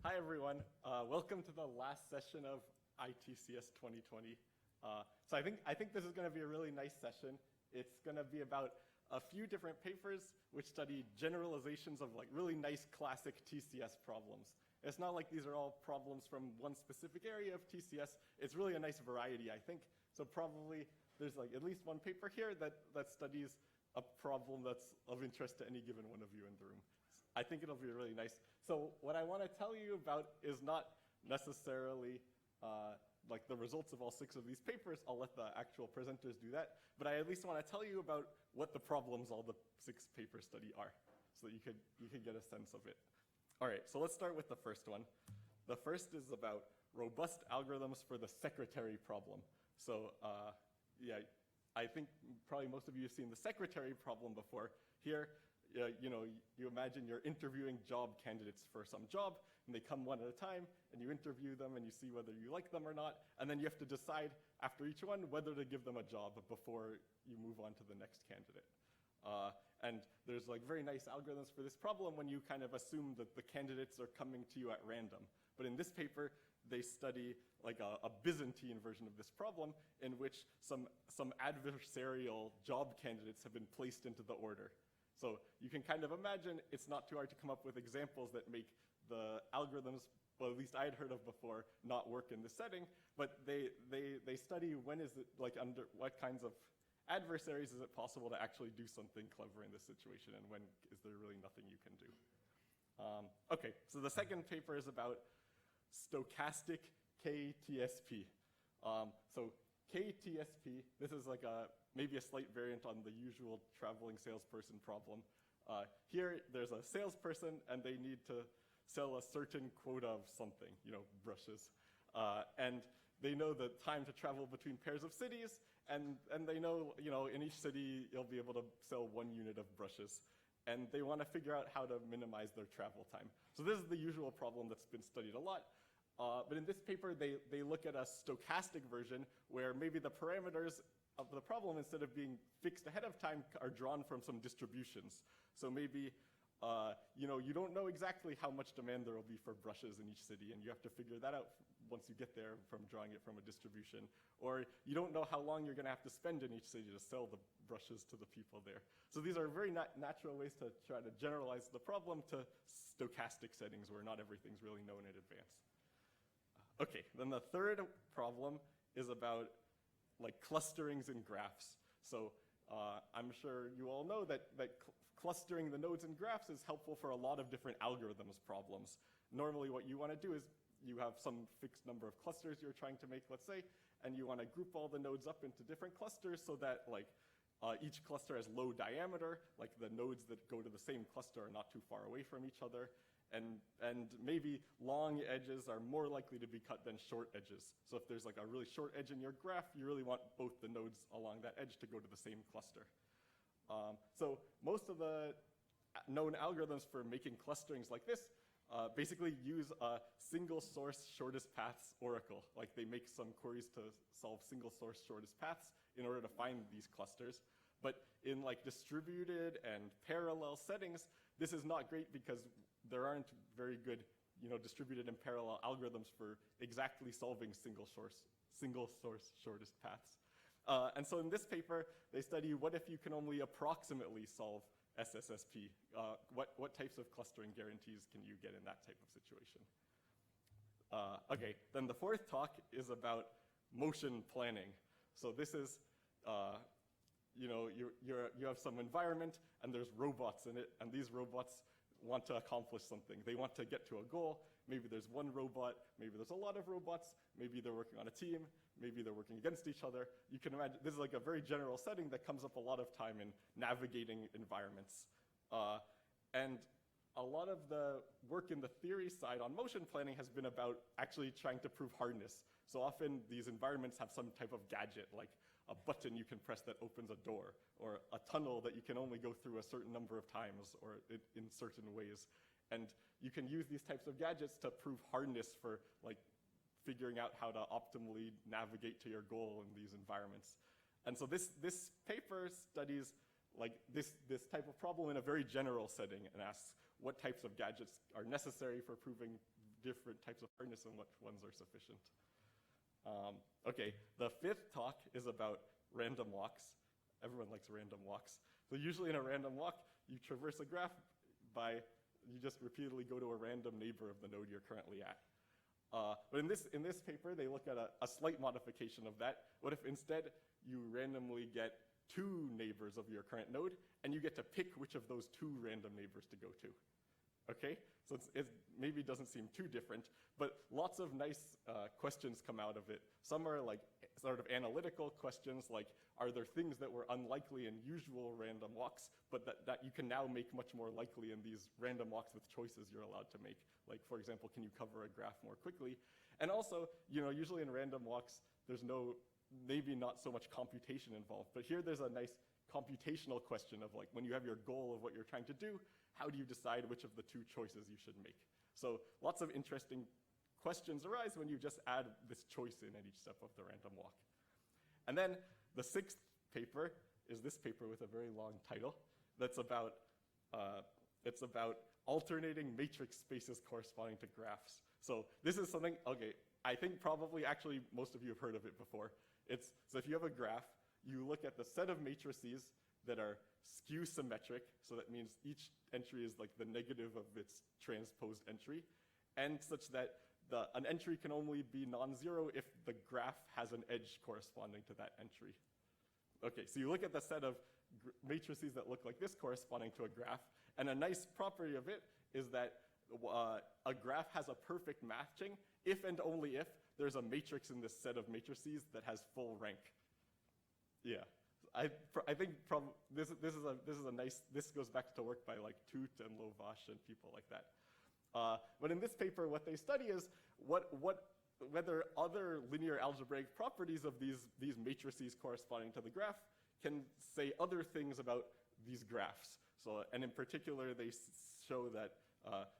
Hi, everyone. Welcome to the last session of ITCS 2020. So I think this is going to be a really nice session. It's going to be about a few different papers which study generalizations of like really nice classic TCS problems. It's not like these are all problems from one specific area of TCS. It's really a nice variety, I think. So probably there's like at least one paper here that studies a problem that's of interest to any given one of you in the room. I think it'll be really nice. So what I want to tell you about is not necessarily like the results of all 6 of these papers. I'll let the actual presenters do that. But I at least want to tell you about what the problems all the 6 papers study are, so that you could get a sense of it. All right, so let's start with the first one. The first is about robust algorithms for the secretary problem. So yeah, I think probably most of you have seen the secretary problem before. Here, you imagine you're interviewing job candidates for some job, and they come one at a time, and you interview them, and you see whether you like them or not, and then you have to decide after each one whether to give them a job before you move on to the next candidate. And there's like very nice algorithms for this problem when you kind of assume that the candidates are coming to you at random. But in this paper, they study like a Byzantine version of this problem in which some adversarial job candidates have been placed into the order. So you can kind of imagine it's not too hard to come up with examples that make the algorithms, well, at least I had heard of before, not work in this setting. But they study when is it, like under what kinds of adversaries is it possible to actually do something clever in this situation, and when is there really nothing you can do. Okay, so the second paper is about stochastic k-TSP. So k-TSP, this is like maybe a slight variant on the usual traveling salesperson problem. Here, there's a salesperson, and they need to sell a certain quota of something, brushes. And they know the time to travel between pairs of cities, and they know, in each city, you'll be able to sell 1 unit of brushes. And they want to figure out how to minimize their travel time. So this is the usual problem that's been studied a lot. But in this paper, they look at a stochastic version where maybe the parameters of the problem, instead of being fixed ahead of time, are drawn from some distributions. So maybe you don't know exactly how much demand there will be for brushes in each city, and you have to figure that out once you get there from drawing it from a distribution. Or you don't know how long you're going to have to spend in each city to sell the brushes to the people there. So these are very natural ways to try to generalize the problem to stochastic settings where not everything's really known in advance. Okay, then the third problem is about like clusterings in graphs. So I'm sure you all know that clustering the nodes in graphs is helpful for a lot of different algorithms problems. Normally what you want to do is you have some fixed number of clusters you're trying to make, let's say, and you want to group all the nodes up into different clusters so that like each cluster has low diameter, like the nodes that go to the same cluster are not too far away from each other. And maybe long edges are more likely to be cut than short edges. So if there's like a really short edge in your graph, you really want both the nodes along that edge to go to the same cluster. So most of the known algorithms for making clusterings like this basically use a single source shortest paths oracle. Like they make some queries to solve single source shortest paths in order to find these clusters. But in like distributed and parallel settings, this is not great because there aren't very good, distributed and parallel algorithms for exactly solving single source shortest paths. And so in this paper, they study what if you can only approximately solve SSSP? What types of clustering guarantees can you get in that type of situation? Okay, then the fourth talk is about motion planning. So this is, you have some environment and there's robots in it, and these robots want to accomplish something. They want to get to a goal. Maybe there's one robot, maybe there's a lot of robots, maybe they're working on a team, maybe they're working against each other. You can imagine, this is like a very general setting that comes up a lot of time in navigating environments. And a lot of the work in the theory side on motion planning has been about actually trying to prove hardness. So often these environments have some type of gadget, like a button you can press that opens a door, or a tunnel that you can only go through a certain number of times or in certain ways. And you can use these types of gadgets to prove hardness for like figuring out how to optimally navigate to your goal in these environments. And so this paper studies like this type of problem in a very general setting and asks what types of gadgets are necessary for proving different types of hardness and which ones are sufficient. Okay, the fifth talk is about random walks. Everyone likes random walks. So usually in a random walk, you traverse a graph you just repeatedly go to a random neighbor of the node you're currently at. But in this paper, they look at a slight modification of that. What if instead you randomly get 2 neighbors of your current node, and you get to pick which of those 2 random neighbors to go to? Okay, so it maybe doesn't seem too different, but lots of nice questions come out of it. Some are like sort of analytical questions, like are there things that were unlikely in usual random walks, but that you can now make much more likely in these random walks with choices you're allowed to make? Like, for example, can you cover a graph more quickly? And also, usually in random walks, there's maybe not so much computation involved, but here there's a nice computational question of like, when you have your goal of what you're trying to do, how do you decide which of the 2 choices you should make? So lots of interesting questions arise when you just add this choice in at each step of the random walk. And then the 6th paper is this paper with a very long title that's about, it's about alternating matrix spaces corresponding to graphs. So this is something, okay, I think probably actually most of you have heard of it before. So if you have a graph, you look at the set of matrices that are skew symmetric, so that means each entry is like the negative of its transposed entry, and such that an entry can only be non-zero if the graph has an edge corresponding to that entry. Okay, so you look at the set of matrices that look like this corresponding to a graph, and a nice property of it is that a graph has a perfect matching if and only if there's a matrix in this set of matrices that has full rank. Yeah. I think this is a nice, this goes back to work by like Toot and Lovash and people like that. But in this paper, what they study is whether other linear algebraic properties of these matrices corresponding to the graph can say other things about these graphs. So, and in particular, they show that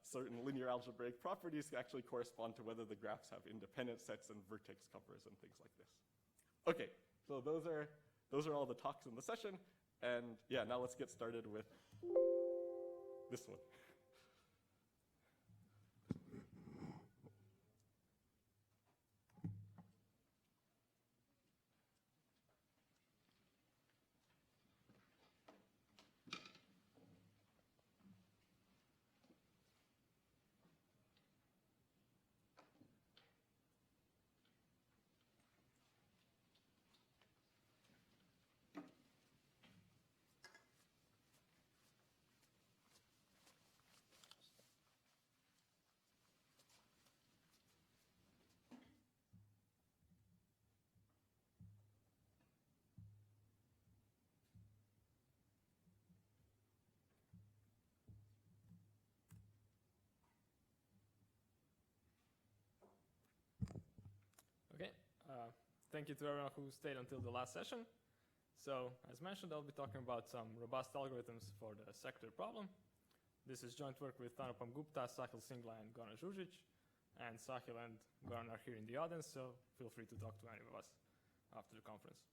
certain linear algebraic properties actually correspond to whether the graphs have independent sets and vertex covers and things like this. Okay, so those are all the talks in the session. And yeah, now let's get started with this one. Thank you to everyone who stayed until the last session. So, as mentioned, I'll be talking about some robust algorithms for the sector problem. This is joint work with Anupam, Gupta, Sahil, Singla, and Goran, Zuzic. And Sahil and Goran are here in the audience, so feel free to talk to any of us after the conference.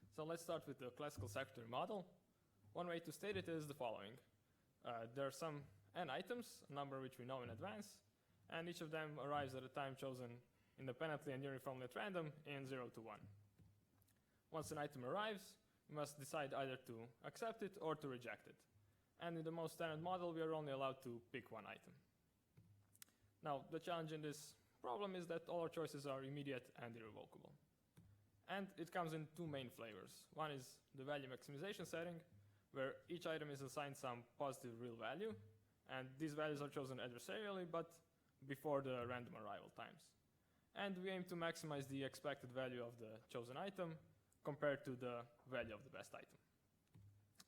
So let's start with the classical sector model. One way to state it is the following. There are some n items, a number which we know in advance, and each of them arrives at a time chosen independently and uniformly at random in 0 to 1. Once an item arrives, we must decide either to accept it or to reject it. And in the most standard model, we are only allowed to pick one item. Now, the challenge in this problem is that all our choices are immediate and irrevocable. And it comes in 2 main flavors. One is the value maximization setting, where each item is assigned some positive real value, and these values are chosen adversarially, but before the random arrival times. And we aim to maximize the expected value of the chosen item compared to the value of the best item.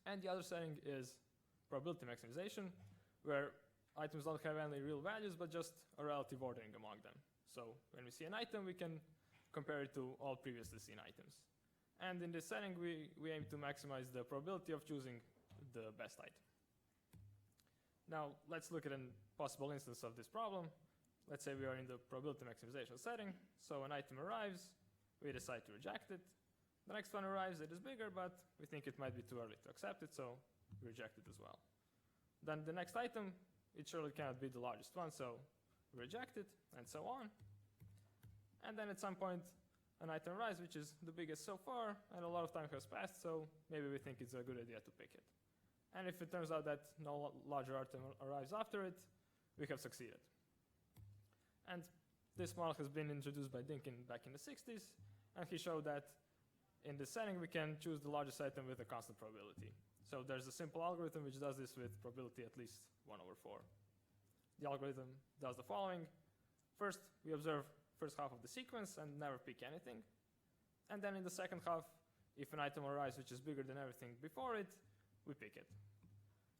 And the other setting is probability maximization, where items don't have any real values, but just a relative ordering among them. So when we see an item, we can compare it to all previously seen items. And in this setting, we aim to maximize the probability of choosing the best item. Now, let's look at a possible instance of this problem. Let's say we are in the probability maximization setting. So an item arrives, we decide to reject it. The next one arrives, it is bigger, but we think it might be too early to accept it, so we reject it as well. Then the next item, it surely cannot be the largest one, so we reject it, and so on. And then at some point, an item arrives, which is the biggest so far, and a lot of time has passed, so maybe we think it's a good idea to pick it. And if it turns out that no larger item arrives after it, we have succeeded. And this model has been introduced by Dinkin back in the 60s, and he showed that in this setting we can choose the largest item with a constant probability. So there's a simple algorithm which does this with probability at least 1/4. The algorithm does the following. First, we observe first half of the sequence and never pick anything. And then in the second half, if an item arrives which is bigger than everything before it, we pick it.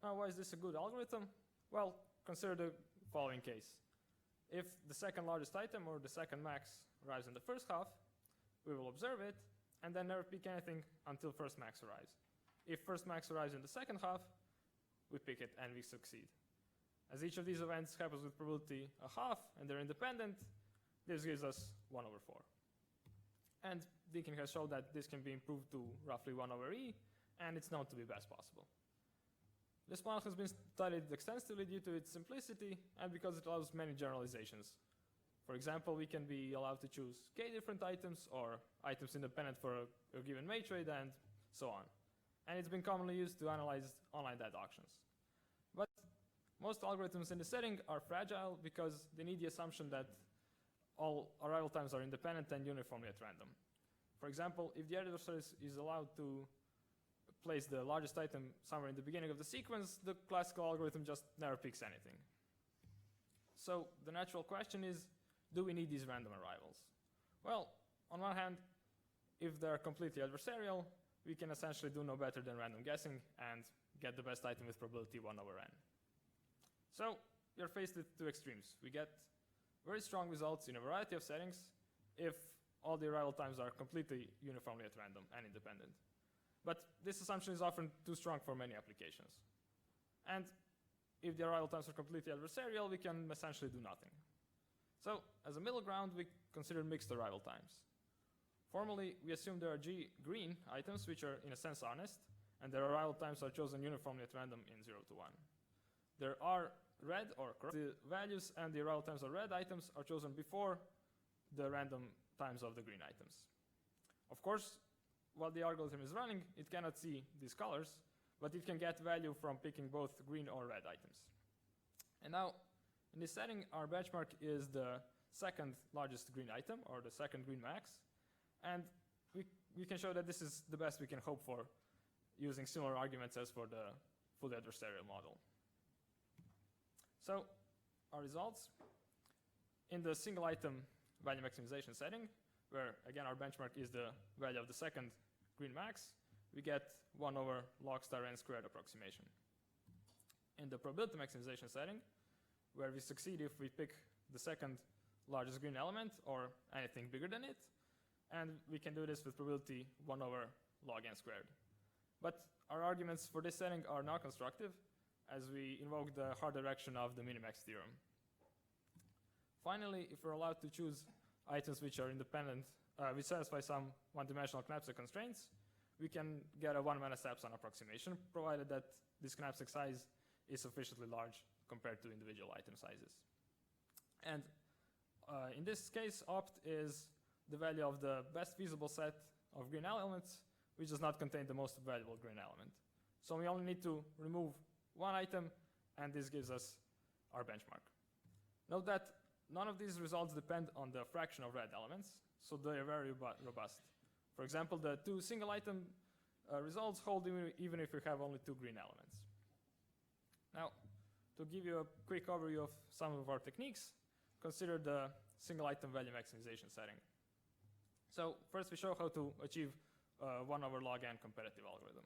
Now, why is this a good algorithm? Well, consider the following case. If the second largest item or the second max arrives in the first half, we will observe it and then never pick anything until first max arrives. If first max arrives in the second half, we pick it and we succeed. As each of these events happens with probability 1/2 and they're independent, this gives us 1/4. And Dinkin has shown that this can be improved to roughly 1/e, and it's known to be best possible. This model has been studied extensively due to its simplicity and because it allows many generalizations. For example, we can be allowed to choose k different items or items independent for a given matrix and so on. And it's been commonly used to analyze online debt auctions. But most algorithms in the setting are fragile because they need the assumption that all arrival times are independent and uniformly at random. For example, if the adversary is allowed to place the largest item somewhere in the beginning of the sequence, the classical algorithm just never picks anything. So the natural question is, do we need these random arrivals? Well, on one hand, if they're completely adversarial, we can essentially do no better than random guessing and get the best item with probability 1/n. So you're faced with two extremes. We get very strong results in a variety of settings if all the arrival times are completely uniformly at random and independent. But this assumption is often too strong for many applications. And if the arrival times are completely adversarial, we can essentially do nothing. So as a middle ground, we consider mixed arrival times. Formally, we assume there are green items which are in a sense honest, and their arrival times are chosen uniformly at random in 0 to 1. There are red or correct. The values and the arrival times of red items are chosen before the random times of the green items. Of course, while the algorithm is running, it cannot see these colors, but it can get value from picking both green or red items. And now, in this setting, our benchmark is the second largest green item, or the second green max, and we can show that this is the best we can hope for using similar arguments as for the fully adversarial model. So, our results. In the single item value maximization setting, where again our benchmark is the value of the second green max, we get 1/log star n squared approximation. In the probability maximization setting, where we succeed if we pick the second largest green element or anything bigger than it, and we can do this with probability 1/log n squared. But our arguments for this setting are not constructive, as we invoke the hard direction of the minimax theorem. Finally, if we're allowed to choose items which are independent, which satisfy some one-dimensional Knapsack constraints, we can get a 1 epsilon approximation, provided that this Knapsack size is sufficiently large compared to individual item sizes. And in this case, opt is the value of the best feasible set of green elements, which does not contain the most valuable green element. So we only need to remove one item, and this gives us our benchmark. Note that none of these results depend on the fraction of red elements, so they are very robust. For example, the two single item results hold even if we have only two green elements. Now, to give you a quick overview of some of our techniques, consider the single item value maximization setting. So first we show how to achieve 1/log n competitive algorithm.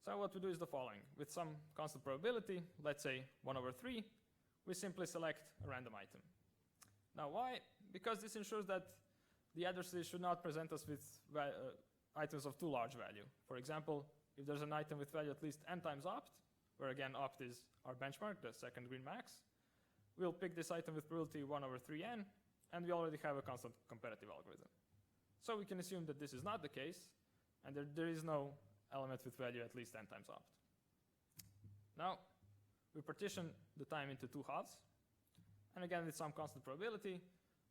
So what we do is the following. With some constant probability, let's say 1/3, we simply select a random item. Now why? Because this ensures that the adversary should not present us with items of too large value. For example, if there's an item with value at least n times opt, where again opt is our benchmark, the second green max, we'll pick this item with probability 1/3n, and we already have a constant competitive algorithm. So we can assume that this is not the case, and there is no element with value at least n times opt. Now, we partition the time into two halves. And again, with some constant probability,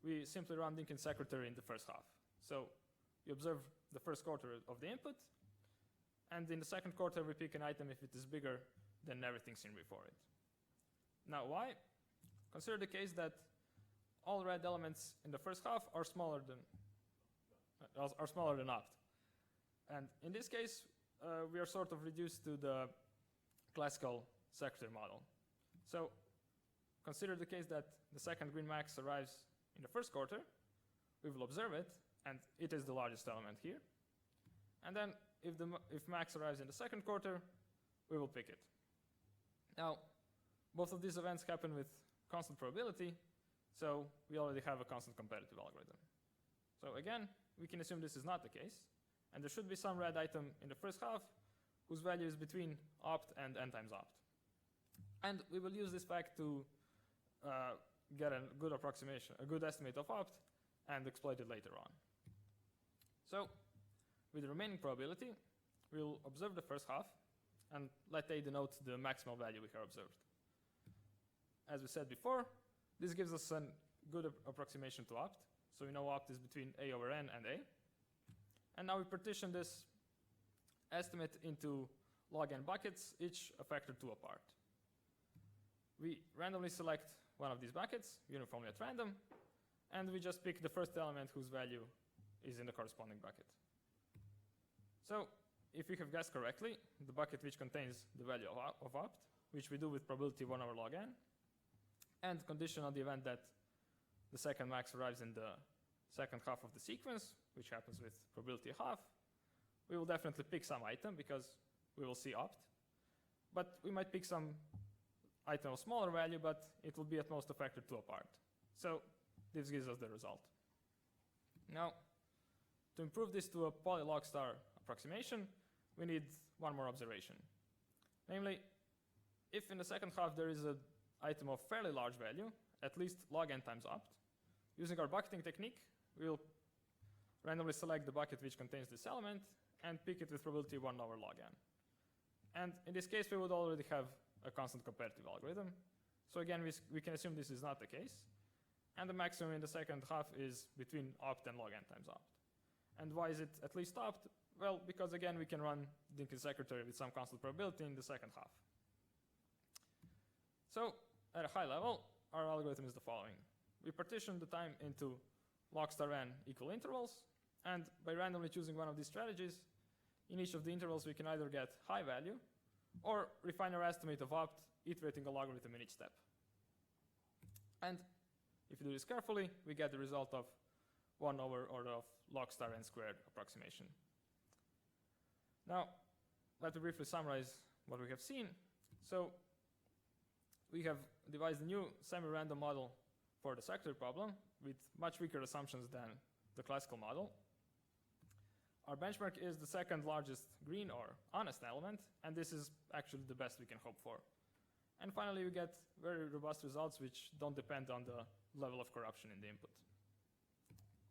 we simply run Lincoln secretary in the first half. So we observe the first quarter of the input, and in the second quarter, we pick an item if it is bigger than everything seen before it. Now, why? Consider the case that all red elements in the first half are smaller than opt. And in this case, we are sort of reduced to the classical secretary model. So consider the case that the second green max arrives in the first quarter. We will observe it, and it is the largest element here. And then if max arrives in the second quarter, we will pick it. Now, both of these events happen with constant probability, so we already have a constant competitive algorithm. So again, we can assume this is not the case, and there should be some red item in the first half whose value is between opt and n times opt. And we will use this fact to get a good approximation, a good estimate of opt, and exploit it later on. So with the remaining probability, we'll observe the first half, and let A denote the maximal value we have observed. As we said before, this gives us a good approximation to opt. So we know opt is between A over n and A. And now we partition this estimate into log n buckets, each a factor 2 apart. We randomly select one of these buckets, uniformly at random, and we just pick the first element whose value is in the corresponding bucket. So if we have guessed correctly, the bucket which contains the value of opt, which we do with probability 1 over log n, and condition on the event that the second max arrives in the second half of the sequence, which happens with probability half, we will definitely pick some item because we will see opt. But we might pick some item of smaller value, but it will be at most a factor 2 apart. So this gives us the result. Now, to improve this to a polylog star approximation, we need one more observation. Namely, if in the second half there is an item of fairly large value, at least log n times opt, using our bucketing technique, we'll randomly select the bucket which contains this element and pick it with probability 1 over log n. And in this case, we would already have a constant competitive algorithm. So again, we can assume this is not the case. And the maximum in the second half is between opt and log n times opt. And why is it at least opt? Well, because again, we can run Lincoln secretary with some constant probability in the second half. So at a high level, our algorithm is the following. We partition the time into log star n equal intervals, and by randomly choosing one of these strategies, in each of the intervals we can either get high value or refine our estimate of opt, iterating a logarithm in each step. And if you do this carefully, we get the result of 1 over order of log star n squared approximation. Now, let me briefly summarize what we have seen. So we have devised a new semi-random model for the secretary problem with much weaker assumptions than the classical model. Our benchmark is the second largest green or honest element, and this is actually the best we can hope for. And finally, we get very robust results which don't depend on the level of corruption in the input.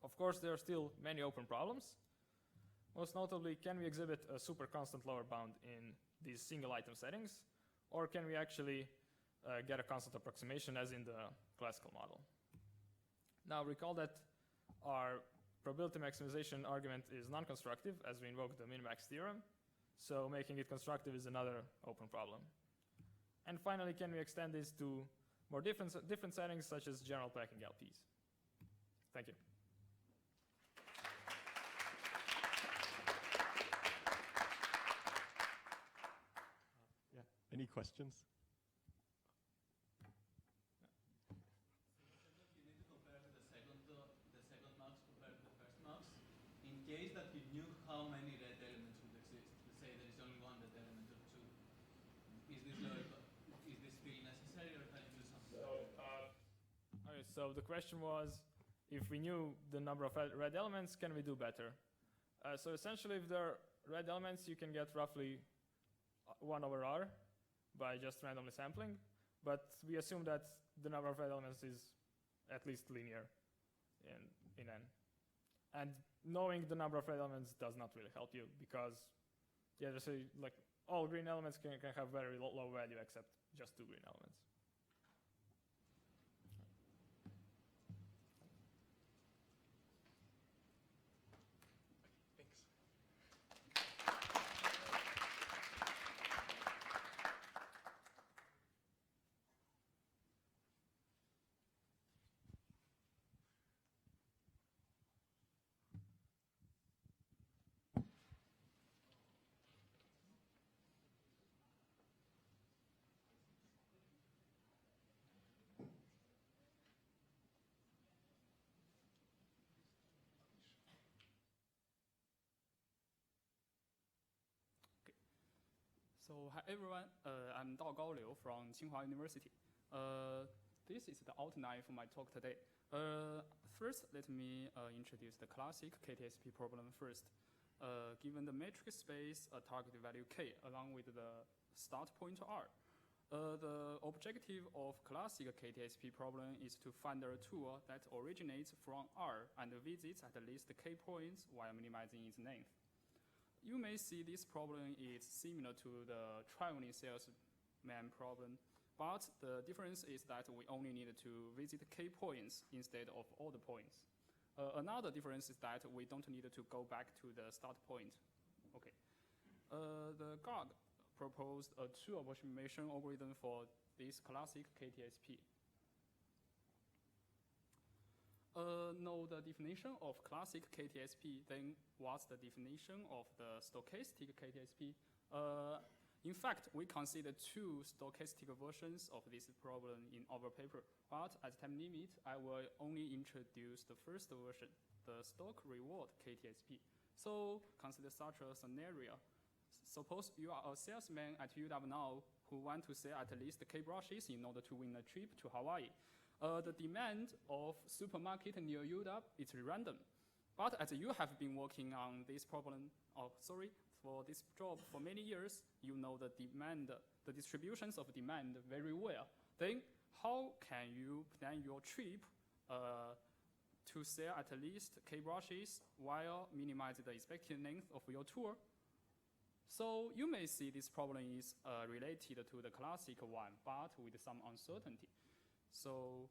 Of course, there are still many open problems. Most notably, can we exhibit a super constant lower bound in these single item settings, or can we actually get a constant approximation as in the classical model? Now recall that our probability maximization argument is non-constructive as we invoke the min-max theorem, so making it constructive is another open problem. And finally, can we extend this to more different settings such as general packing LPs? Thank you. Any questions? You need to compare the second max compared to the first max. In case that you knew how many red elements would exist, let's say there is only one red element or two, is this still necessary, or can you do something? Okay, so the question was, if we knew the number of red elements, can we do better? So essentially, if there are red elements, you can get roughly 1 over r by just randomly sampling, but we assume that the number of red elements is at least linear in n. And knowing the number of red elements does not really help you because, yeah, just say like all green elements can have very low value except just 2 green elements. So hi everyone, I'm Daogao from Tsinghua University. This is the outline for my talk today. First, let me introduce the classic k-TSP problem first. Given the matrix space, a target value k along with the start point r. The objective of classic k-TSP problem is to find a tool that originates from R and visits at least k points while minimizing its length. You may see this problem is similar to the traveling salesman problem, but the difference is that we only need to visit k points instead of all the points. Another difference is that we don't need to go back to the start point. Okay. The GAG proposed a two approximation algorithm for this classic k-TSP. Know the definition of classic k-TSP, then what's the definition of the stochastic k-TSP? In fact, we consider two stochastic versions of this problem in our paper, but as time limit, I will only introduce the first version, the stock reward k-TSP. So consider such a scenario. Suppose you are a salesman at UW now who want to sell at least k brushes in order to win a trip to Hawaii. The demand of supermarket near UW is random. But as you have been working on this problem, for this job for many years, you know the distributions of demand very well. Then how can you plan your trip to sell at least k brushes while minimize the expected length of your tour? So you may see this problem is related to the classic one, but with some uncertainty. So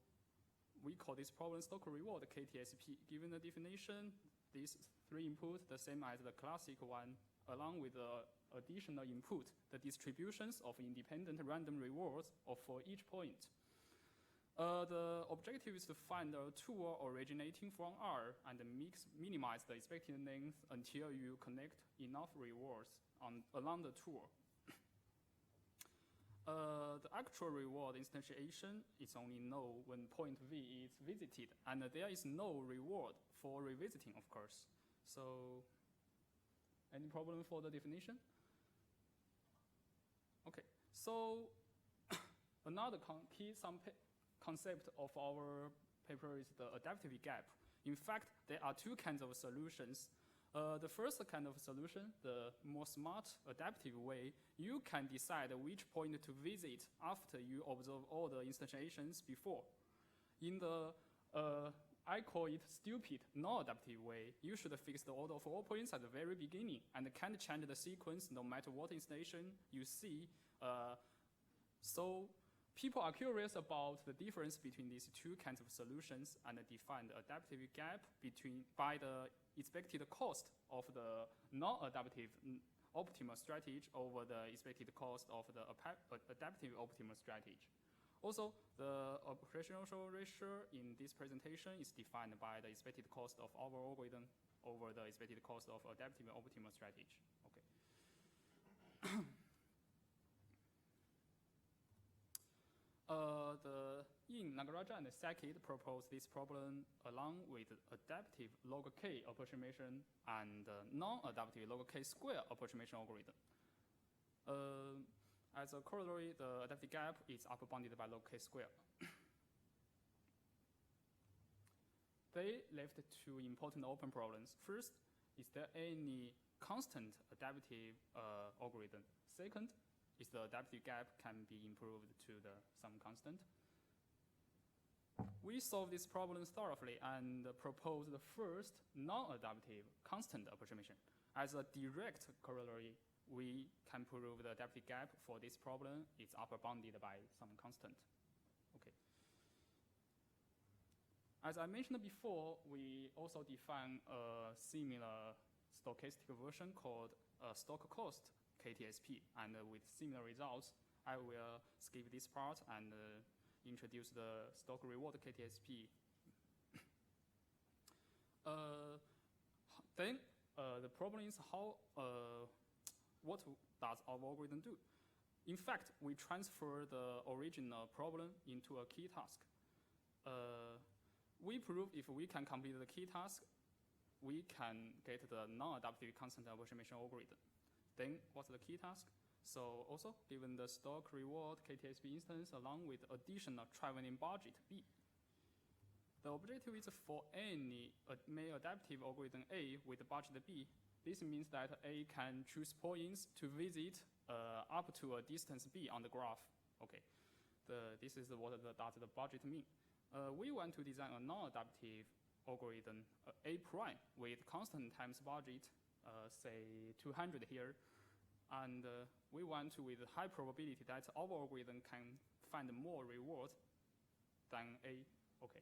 we call this problem stock reward k-TSP. Given the definition, these three inputs the same as the classic one, along with the additional input, the distributions of independent random rewards for each point. The objective is to find a tool originating from R and minimize the expected length until you connect enough rewards along the tour. The actual reward instantiation is only null when point V is visited, and there is no reward for revisiting, of course. So, any problem for the definition? Okay, so another key concept of our paper is the adaptivity gap. In fact, there are two kinds of solutions. The first kind of solution, the more smart adaptive way, you can decide which point to visit after you observe all the instantiations before. In the, I call it stupid, non-adaptive way, you should fix the order of all points at the very beginning and can't change the sequence no matter what instantiation you see. So people are curious about the difference between these two kinds of solutions and define the adaptivity gap by the expected cost of the non-adaptive optimal strategy over the expected cost of the adaptive optimal strategy. Also, the operational ratio in this presentation is defined by the expected cost of our algorithm over the expected cost of adaptive optimal strategy. Okay. The Yin, Nagarajan, and Sackett proposed this problem along with adaptive log k approximation and non-adaptive log k square approximation algorithm. As a corollary, the adaptive gap is upper bounded by log k square. They left two important open problems. First, is there any constant adaptive algorithm? Second, is the adaptive gap can be improved to some constant. We solved this problem thoroughly and proposed the first non-adaptive constant approximation. As a direct corollary, we can prove the adaptive gap for this problem is upper bounded by some constant. Okay. As I mentioned before, we also define a similar stochastic version called stock cost k-TSP, and with similar results, I will skip this part and introduce the stock reward k-TSP. Then the problem is what does our algorithm do? In fact, we transfer the original problem into a key task. We prove if we can complete the key task, we can get the non-adaptive constant approximation algorithm. Then what's the key task? So also, given the stock reward k-TSP instance along with additional traveling budget B, the objective is for any main adaptive algorithm A with budget B. This means that A can choose points to visit up to a distance B on the graph. Okay, this is what does the budget mean. We want to design a non-adaptive algorithm A prime with constant times budget, say 200 here, and we want to with high probability that our algorithm can find more reward than A. Okay.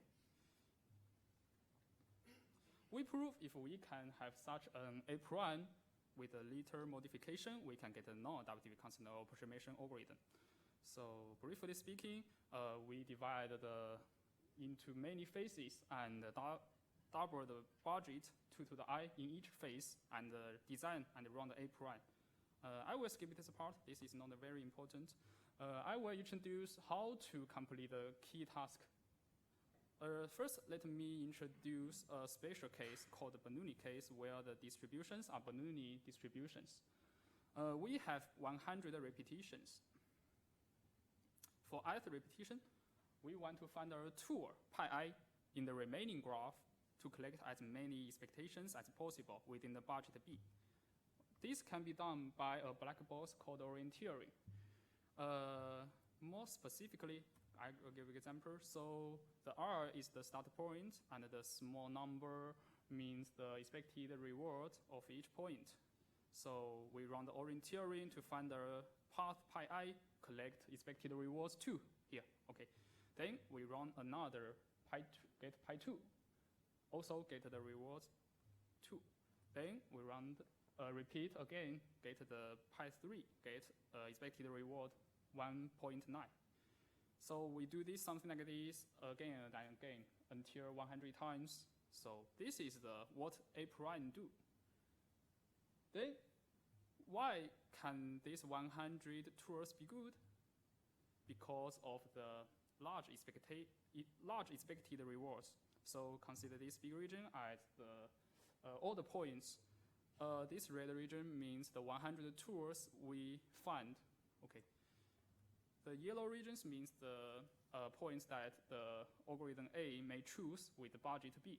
We prove if we can have such an A prime with a little modification, we can get a non-adaptive conceptual approximation algorithm. So briefly speaking, we divide into many phases and double the budget 2 to the I in each phase and design and run the A prime. I will skip this part. This is not very important. I will introduce how to complete the key task. First, let me introduce a special case called the Bernoulli case, where the distributions are Bernoulli distributions. We have 100 repetitions. For ith repetition, we want to find a tour, pi I, in the remaining graph to collect as many expectations as possible within the budget B. This can be done by a black box called orienteering. More specifically, I will give an example. So the R is the start point, and the small number means the expected reward of each point. So we run the orienteering to find the path pi I, collect expected rewards 2 here. Okay. Then we run another pi 2, get pi 2, also get the rewards 2. Then we run repeat again, get the pi 3, get expected reward 1.9. So we do this something like this again and again until 100 times. So this is what A prime do. Then why can this 100 tours be good? Because of the large expected rewards. So consider this big region as all the points. This red region means the 100 tours we find. Okay. The yellow regions means the points that the algorithm A may choose with the budget B.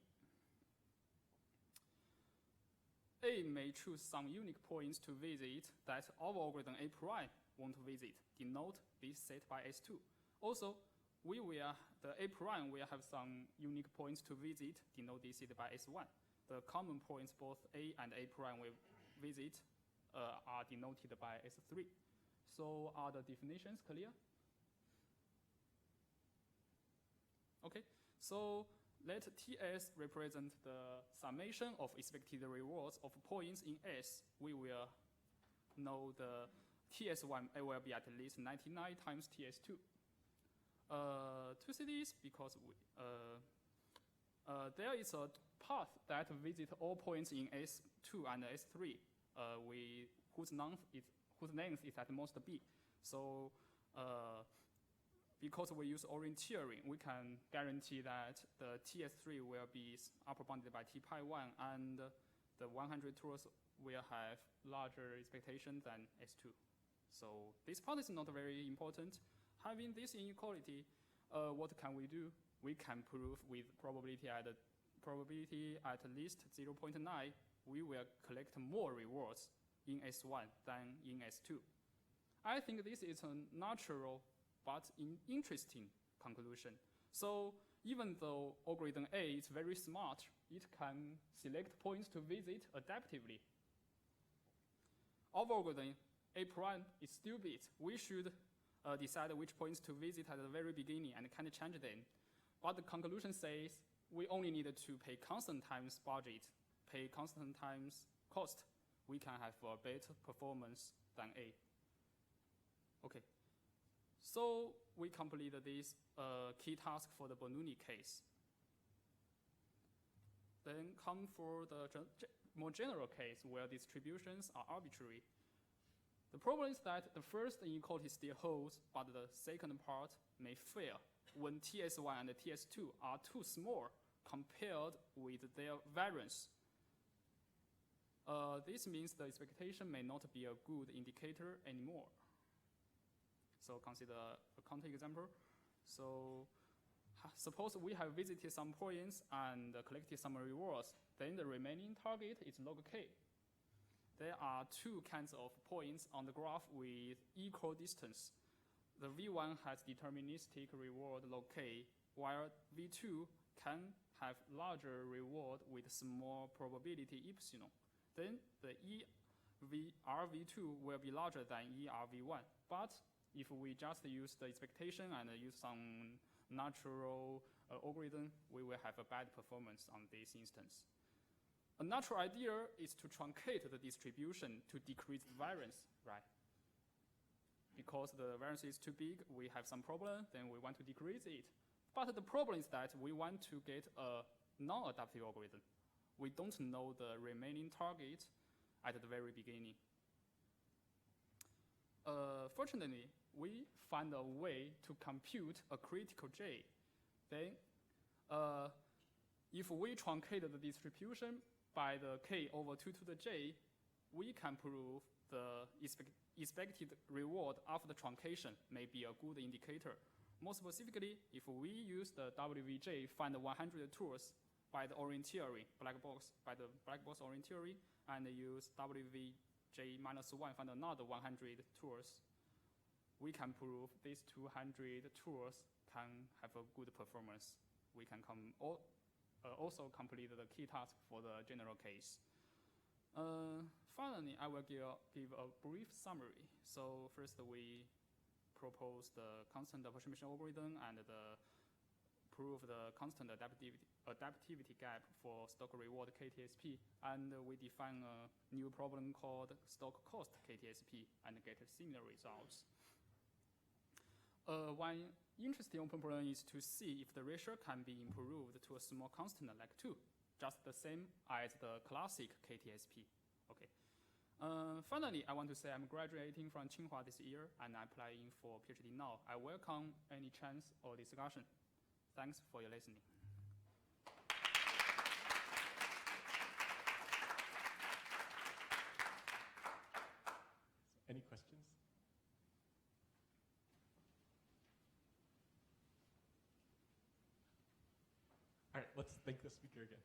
A may choose some unique points to visit that our algorithm A prime won't visit. Denote this set by S2. Also, the A prime will have some unique points to visit. Denote this set by S1. The common points both A and A prime will visit are denoted by S3. So are the definitions clear? Okay, so let TS represent the summation of expected rewards of points in S. We will know the TS1 will be at least 99 times TS2. To see this, because there is a path that visits all points in S2 and S3, whose length is at most B. So because we use orienteering, we can guarantee that the TS3 will be upper bounded by T pi 1, and the 100 tours will have larger expectation than S2. So this part is not very important. Having this inequality, what can we do? We can prove with probability at least 0.9, we will collect more rewards in S1 than in S2. I think this is a natural but interesting conclusion. So even though algorithm A is very smart, it can select points to visit adaptively. Our algorithm A prime is stupid. We should decide which points to visit at the very beginning and can't change them. But the conclusion says we only need to pay constant times budget, pay constant times cost. We can have a better performance than A. Okay. So we completed this key task for the Bernoulli case. Then come for the more general case where distributions are arbitrary. The problem is that the first inequality still holds, but the second part may fail when TS1 and TS2 are too small compared with their variance. This means the expectation may not be a good indicator anymore. So consider a counterexample. So suppose we have visited some points and collected some rewards. Then the remaining target is log k. There are two kinds of points on the graph with equal distance. The V1 has deterministic reward log k, while V2 can have larger reward with small probability epsilon. Then the ERV2 will be larger than ERV1. But if we just use the expectation and use some natural algorithm, we will have a bad performance on this instance. A natural idea is to truncate the distribution to decrease the variance, right? Because the variance is too big, we have some problem, then we want to decrease it. But the problem is that we want to get a non-adaptive algorithm. We don't know the remaining target at the very beginning. Fortunately, we find a way to compute a critical J. Then, if we truncate the distribution by the k over 2 to the j, we can prove the expected reward after the truncation may be a good indicator. More specifically, if we use the WVJ find 100 tools by the Orient theory, black box Orient theory, and use WVJ minus 1 find another 100 tools, we can prove these 200 tools can have a good performance. We can also complete the key task for the general case. Finally, I will give a brief summary. So first, we propose the constant approximation algorithm and prove the constant adaptivity gap for stock reward k-TSP, and we define a new problem called stock cost k-TSP and get similar results. One interesting open problem is to see if the ratio can be improved to a small constant like 2, just the same as the classic k-TSP. Okay. Finally, I want to say I'm graduating from Tsinghua this year and I'm applying for PhD now. I welcome any chance or discussion. Thanks for your listening. Any questions? All right, let's thank the speaker again.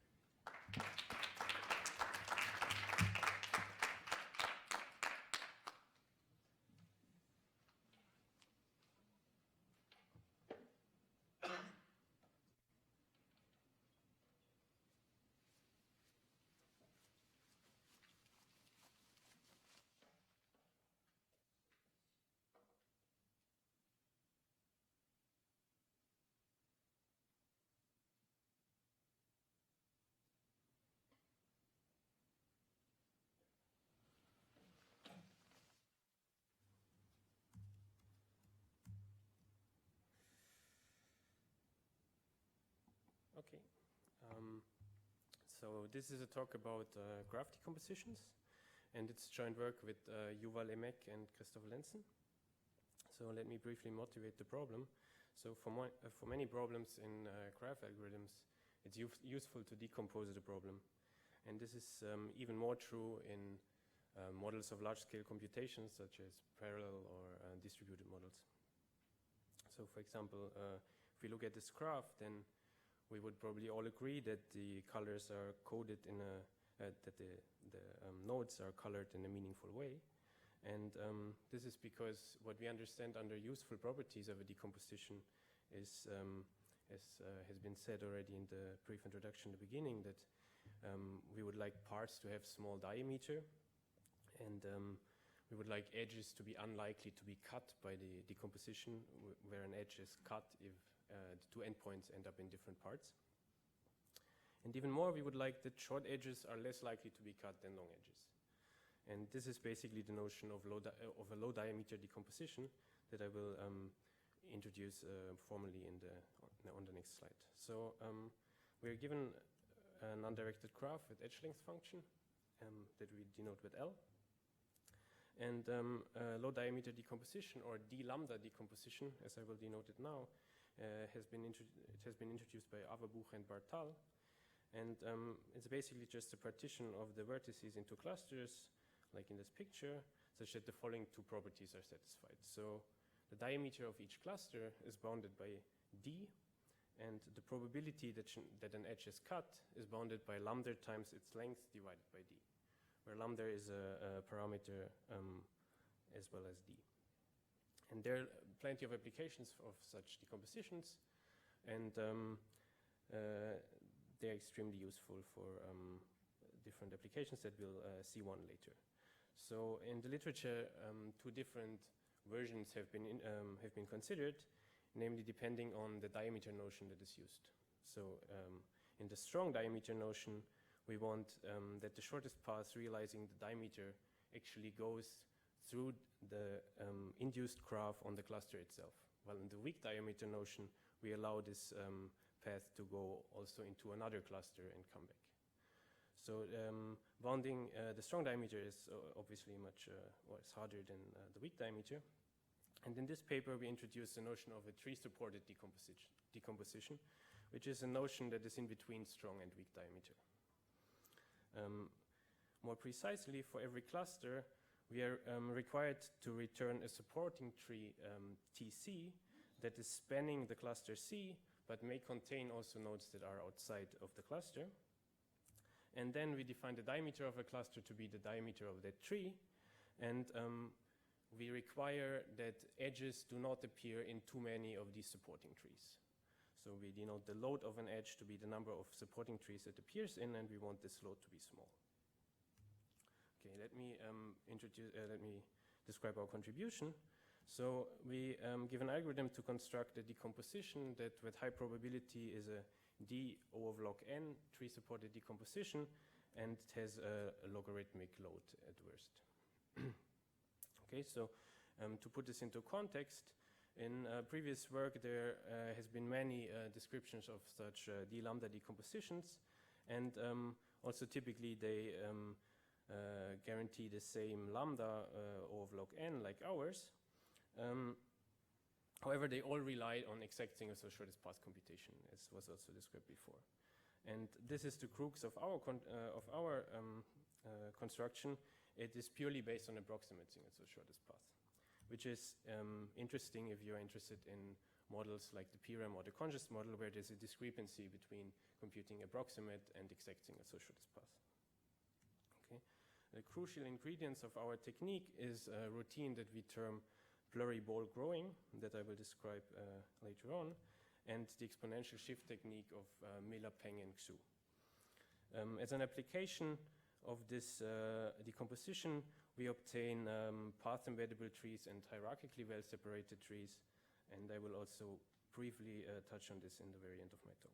Okay. So this is a talk about graph decompositions, and it's joint work with Yuval, Emek, and Christoph Lenzen. So let me briefly motivate the problem. So for many problems in graph algorithms, it's useful to decompose the problem. And this is even more true in models of large-scale computations, such as parallel or distributed models. So for example, if we look at this graph, then we would probably all agree that the colors are coded in a, that the nodes are colored in a meaningful way. And this is because what we understand under useful properties of a decomposition is, as has been said already in the brief introduction at the beginning, that we would like parts to have small diameter, and we would like edges to be unlikely to be cut by the decomposition, where an edge is cut if the two endpoints end up in different parts. And even more, we would like that short edges are less likely to be cut than long edges. And this is basically the notion of a low diameter decomposition that I will introduce formally on the next slide. So we're given an undirected graph with edge length function that we denote with L. And low diameter decomposition, or d lambda decomposition, as I will denote it now, it has been introduced by Averbuch and Bartal. And it's basically just a partition of the vertices into clusters, like in this picture, such that the following two properties are satisfied. So the diameter of each cluster is bounded by d, and the probability that an edge is cut is bounded by lambda times its length divided by d, where lambda is a parameter as well as d. And there are plenty of applications of such decompositions, and they're extremely useful for different applications that we'll see one later. So in the literature, two different versions have been considered, namely depending on the diameter notion that is used. So in the strong diameter notion, we want that the shortest path realizing the diameter actually goes through the induced graph on the cluster itself. While in the weak diameter notion, we allow this path to go also into another cluster and come back. So bounding the strong diameter is obviously much it's harder than the weak diameter. And in this paper, we introduced the notion of a tree-supported decomposition, which is a notion that is in between strong and weak diameter. More precisely, for every cluster, we are required to return a supporting tree TC that is spanning the cluster C, but may contain also nodes that are outside of the cluster. And then we define the diameter of a cluster to be the diameter of that tree, and we require that edges do not appear in too many of these supporting trees. So we denote the load of an edge to be the number of supporting trees it appears in, and we want this load to be small. Okay, let me describe our contribution. So we give an algorithm to construct a decomposition that with high probability is a d over log n tree-supported decomposition, and it has a logarithmic load at worst. Okay, so to put this into context, in previous work there has been many descriptions of such d lambda decompositions, and also typically they guarantee the same lambda over log n like ours. However, they all rely on exact single-source shortest path computation, as was also described before. And this is the crux of our construction. It is purely based on approximate single-source shortest path, which is interesting if you're interested in models like the PRAM or the conscious model, where there's a discrepancy between computing approximate and exact single-source shortest path. Okay. The crucial ingredients of our technique is a routine that we term blurry ball growing, that I will describe later on, and the exponential shift technique of Miller, Peng, and Xu. As an application of this decomposition, we obtain path-embeddable trees and hierarchically well-separated trees, and I will also briefly touch on this in the very end of my talk.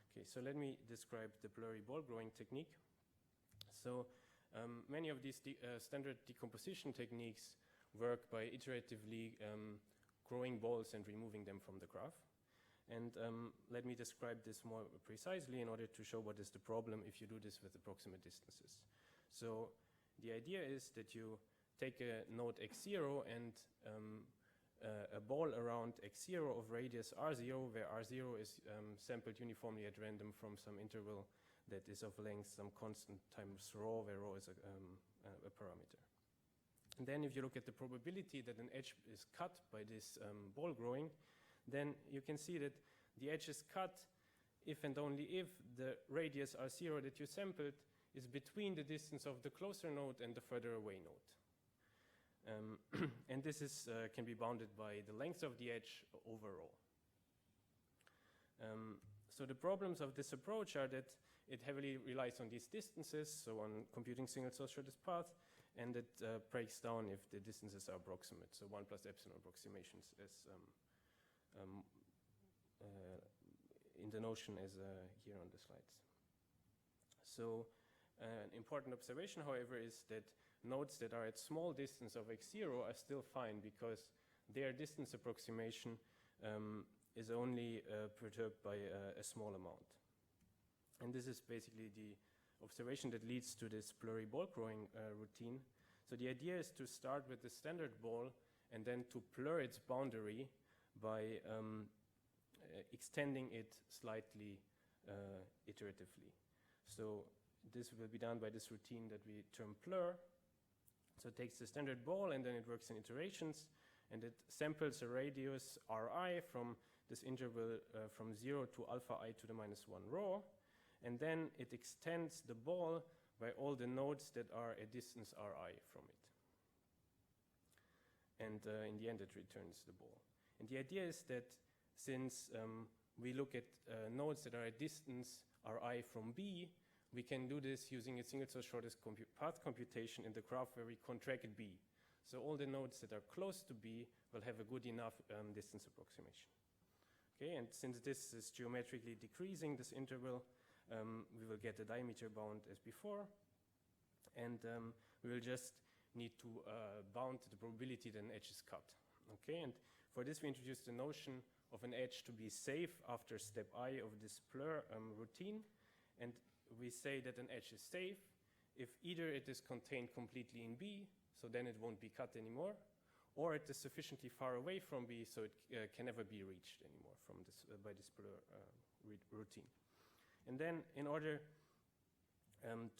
Okay, so let me describe the blurry ball growing technique. So many of these standard decomposition techniques work by iteratively growing balls and removing them from the graph. And let me describe this more precisely in order to show what is the problem if you do this with approximate distances. So the idea is that you take a node x0 and a ball around x0 of radius r0, where r0 is sampled uniformly at random from some interval that is of length some constant times rho, where rho is a parameter. And then if you look at the probability that an edge is cut by this ball growing, then you can see that the edge is cut if and only if the radius r0 that you sampled is between the distance of the closer node and the further away node. And this is, can be bounded by the length of the edge overall. So the problems of this approach are that it heavily relies on these distances, so on computing single-source shortest path, and it breaks down if the distances are approximate, so 1 plus epsilon approximations as in the notion as here on the slides. So an important observation, however, is that nodes that are at small distance of x0 are still fine because their distance approximation is only perturbed by a small amount. And this is basically the observation that leads to this blurry ball growing routine. So the idea is to start with the standard ball and then to blur its boundary by extending it slightly iteratively. So this will be done by this routine that we term plur. So it takes the standard ball and then it works in iterations, and it samples a radius Ri from this interval from 0 to alpha I to the minus 1 raw, and then it extends the ball by all the nodes that are a distance Ri from it. And in the end it returns the ball. And the idea is that since we look at nodes that are a distance Ri from B, we can do this using a single source shortest path computation in the graph where we contract B. So all the nodes that are close to B will have a good enough distance approximation. Okay, and since this is geometrically decreasing, this interval, we will get a diameter bound as before, and we will just need to bound the probability that an edge is cut. Okay, and for this we introduce the notion of an edge to be safe after step I of this plur routine, and we say that an edge is safe if either it is contained completely in B, so then it won't be cut anymore, or it is sufficiently far away from B so it can never be reached anymore from this, by this plur routine. And then in order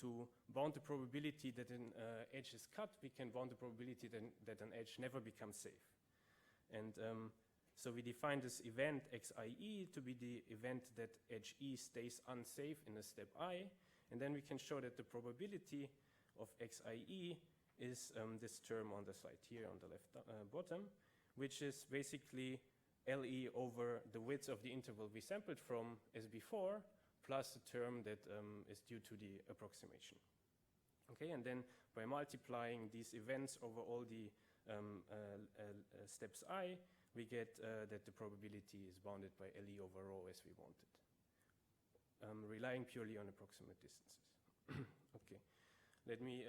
to bound the probability that an edge is cut, we can bound the probability that an edge never becomes safe. And so we define this event xie to be the event that edge E stays unsafe in a step I, and then we can show that the probability of xie is this term on the slide here on the left bottom, which is basically LE over the width of the interval we sampled from as before, plus a term that is due to the approximation. Okay, and then by multiplying these events over all the steps I, we get that the probability is bounded by LE over rho as we wanted, relying purely on approximate distances. Okay, let me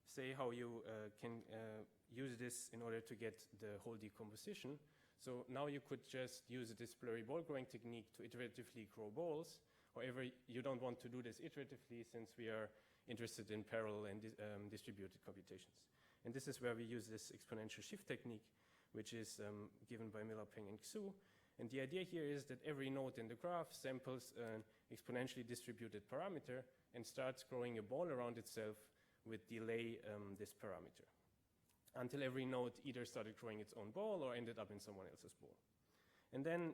say how you can use this in order to get the whole decomposition. So now you could just use this blurry ball growing technique to iteratively grow balls. However, you don't want to do this iteratively since we are interested in parallel and distributed computations. And this is where we use this exponential shift technique, which is given by Miller, Peng, and Xu. And the idea here is that every node in the graph samples an exponentially distributed parameter and starts growing a ball around itself with delay this parameter, until every node either started growing its own ball or ended up in someone else's ball. And then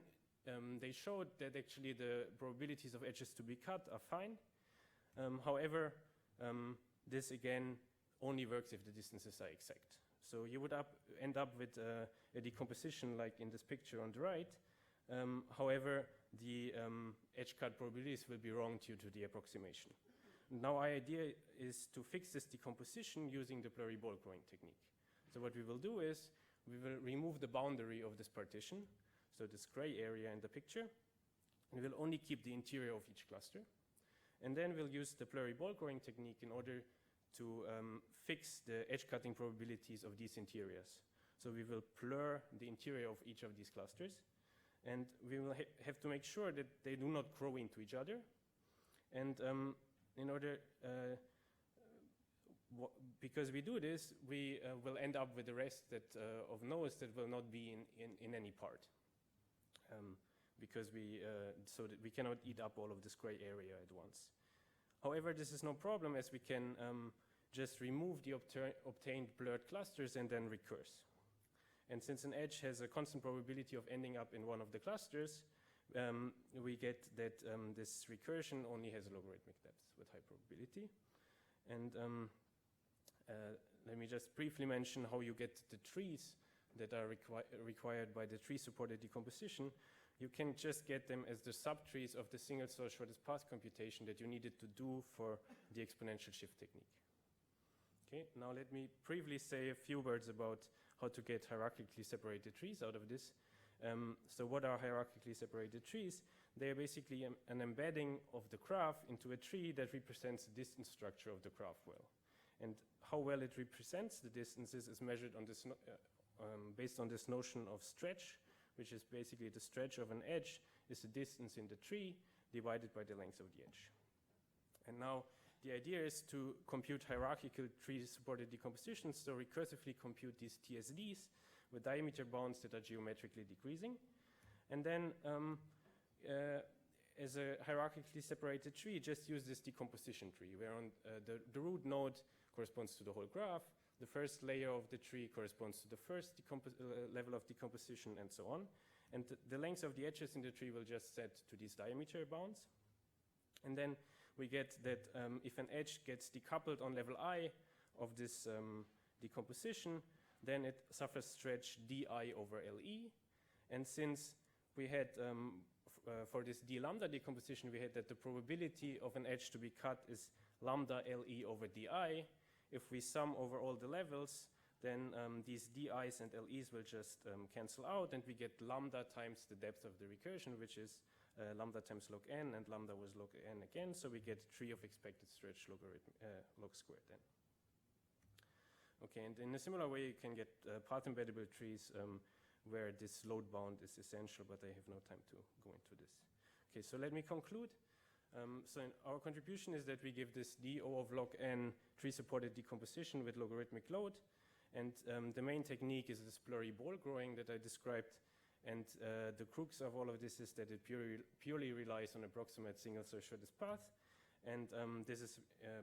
they showed that actually the probabilities of edges to be cut are fine. However, this again only works if the distances are exact. So you would end up with a decomposition like in this picture on the right. However, the edge cut probabilities will be wrong due to the approximation. Now our idea is to fix this decomposition using the blurry ball growing technique. So what we will do is we will remove the boundary of this partition, so this gray area in the picture, and we'll only keep the interior of each cluster. And then we'll use the blurry ball growing technique in order to fix the edge cutting probabilities of these interiors. So we will blur the interior of each of these clusters, and we will have to make sure that they do not grow into each other. And in order, because we do this, we will end up with the rest that, of nodes that will not be in any part. Because so that we cannot eat up all of this gray area at once. However, this is no problem as we can just remove the obtained blurred clusters and then recurse. And since an edge has a constant probability of ending up in one of the clusters, we get that this recursion only has logarithmic depth with high probability. And let me just briefly mention how you get the trees that are required by the tree-supported decomposition. You can just get them as the subtrees of the single source shortest path computation that you needed to do for the exponential shift technique. Okay, now let me briefly say a few words about how to get hierarchically separated trees out of this. So what are hierarchically separated trees? They are basically an embedding of the graph into a tree that represents the distance structure of the graph well. And how well it represents the distances is measured on this based on this notion of stretch, which is basically the stretch of an edge is the distance in the tree divided by the length of the edge. And now the idea is to compute hierarchical tree-supported decompositions, so recursively compute these TSDs with diameter bounds that are geometrically decreasing. And then as a hierarchically separated tree, just use this decomposition tree, where on the root node corresponds to the whole graph, the first layer of the tree corresponds to the first level of decomposition, and so on. And the length of the edges in the tree will just set to these diameter bounds. And then we get that if an edge gets decoupled on level I of this decomposition, then it suffers stretch di over Le. And since we had, for this d lambda decomposition, we had that the probability of an edge to be cut is lambda Le over di. If we sum over all the levels, then these di's and le's will just cancel out, and we get lambda times the depth of the recursion, which is lambda times log n, and lambda was log n again, so we get tree of expected stretch log squared then. Okay, and in a similar way, you can get path embeddable trees where this load bound is essential, but I have no time to go into this. Okay, so let me conclude. So our contribution is that we give this DO of log n tree-supported decomposition with logarithmic load. And the main technique is this blurry ball growing that I described. And the crux of all of this is that it purely relies on approximate single search shortest path. And this is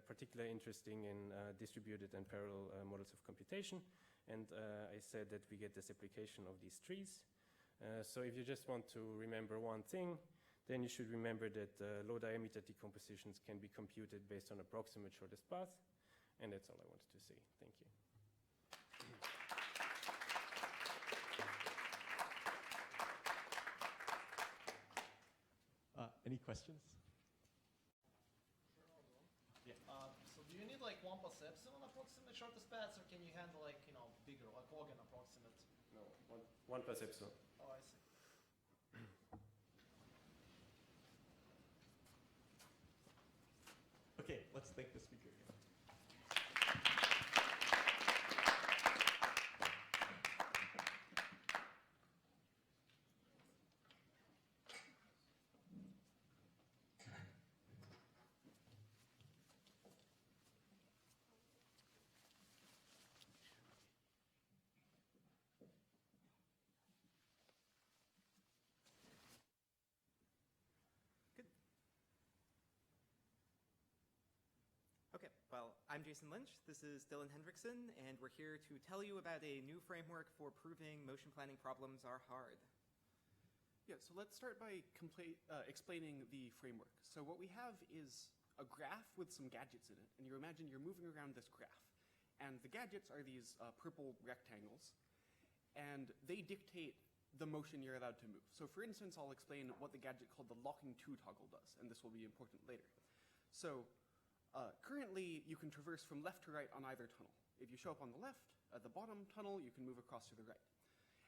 particularly interesting in distributed and parallel models of computation. And I said that we get this application of these trees. So if you just want to remember one thing, then you should remember that low diameter decompositions can be computed based on approximate shortest path. And that's all I wanted to say. Thank you. Any questions? Yeah. So do you need like 1 plus epsilon approximate shortest paths, or can you handle like, bigger, like log n approximate? No, one plus epsilon. Oh, I see. Okay, let's thank the speaker again. Okay, well, I'm Jayson Lynch, this is Dylan Hendrickson, and we're here to tell you about a new framework for proving motion planning problems are hard. Yeah, so let's start by explaining the framework. So what we have is a graph with some gadgets in it, and you imagine you're moving around this graph. And the gadgets are these purple rectangles, and they dictate the motion you're allowed to move. So for instance, I'll explain what the gadget called the locking two toggle does, and this will be important later. So currently, you can traverse from left to right on either tunnel. If you show up on the left, at the bottom tunnel, you can move across to the right.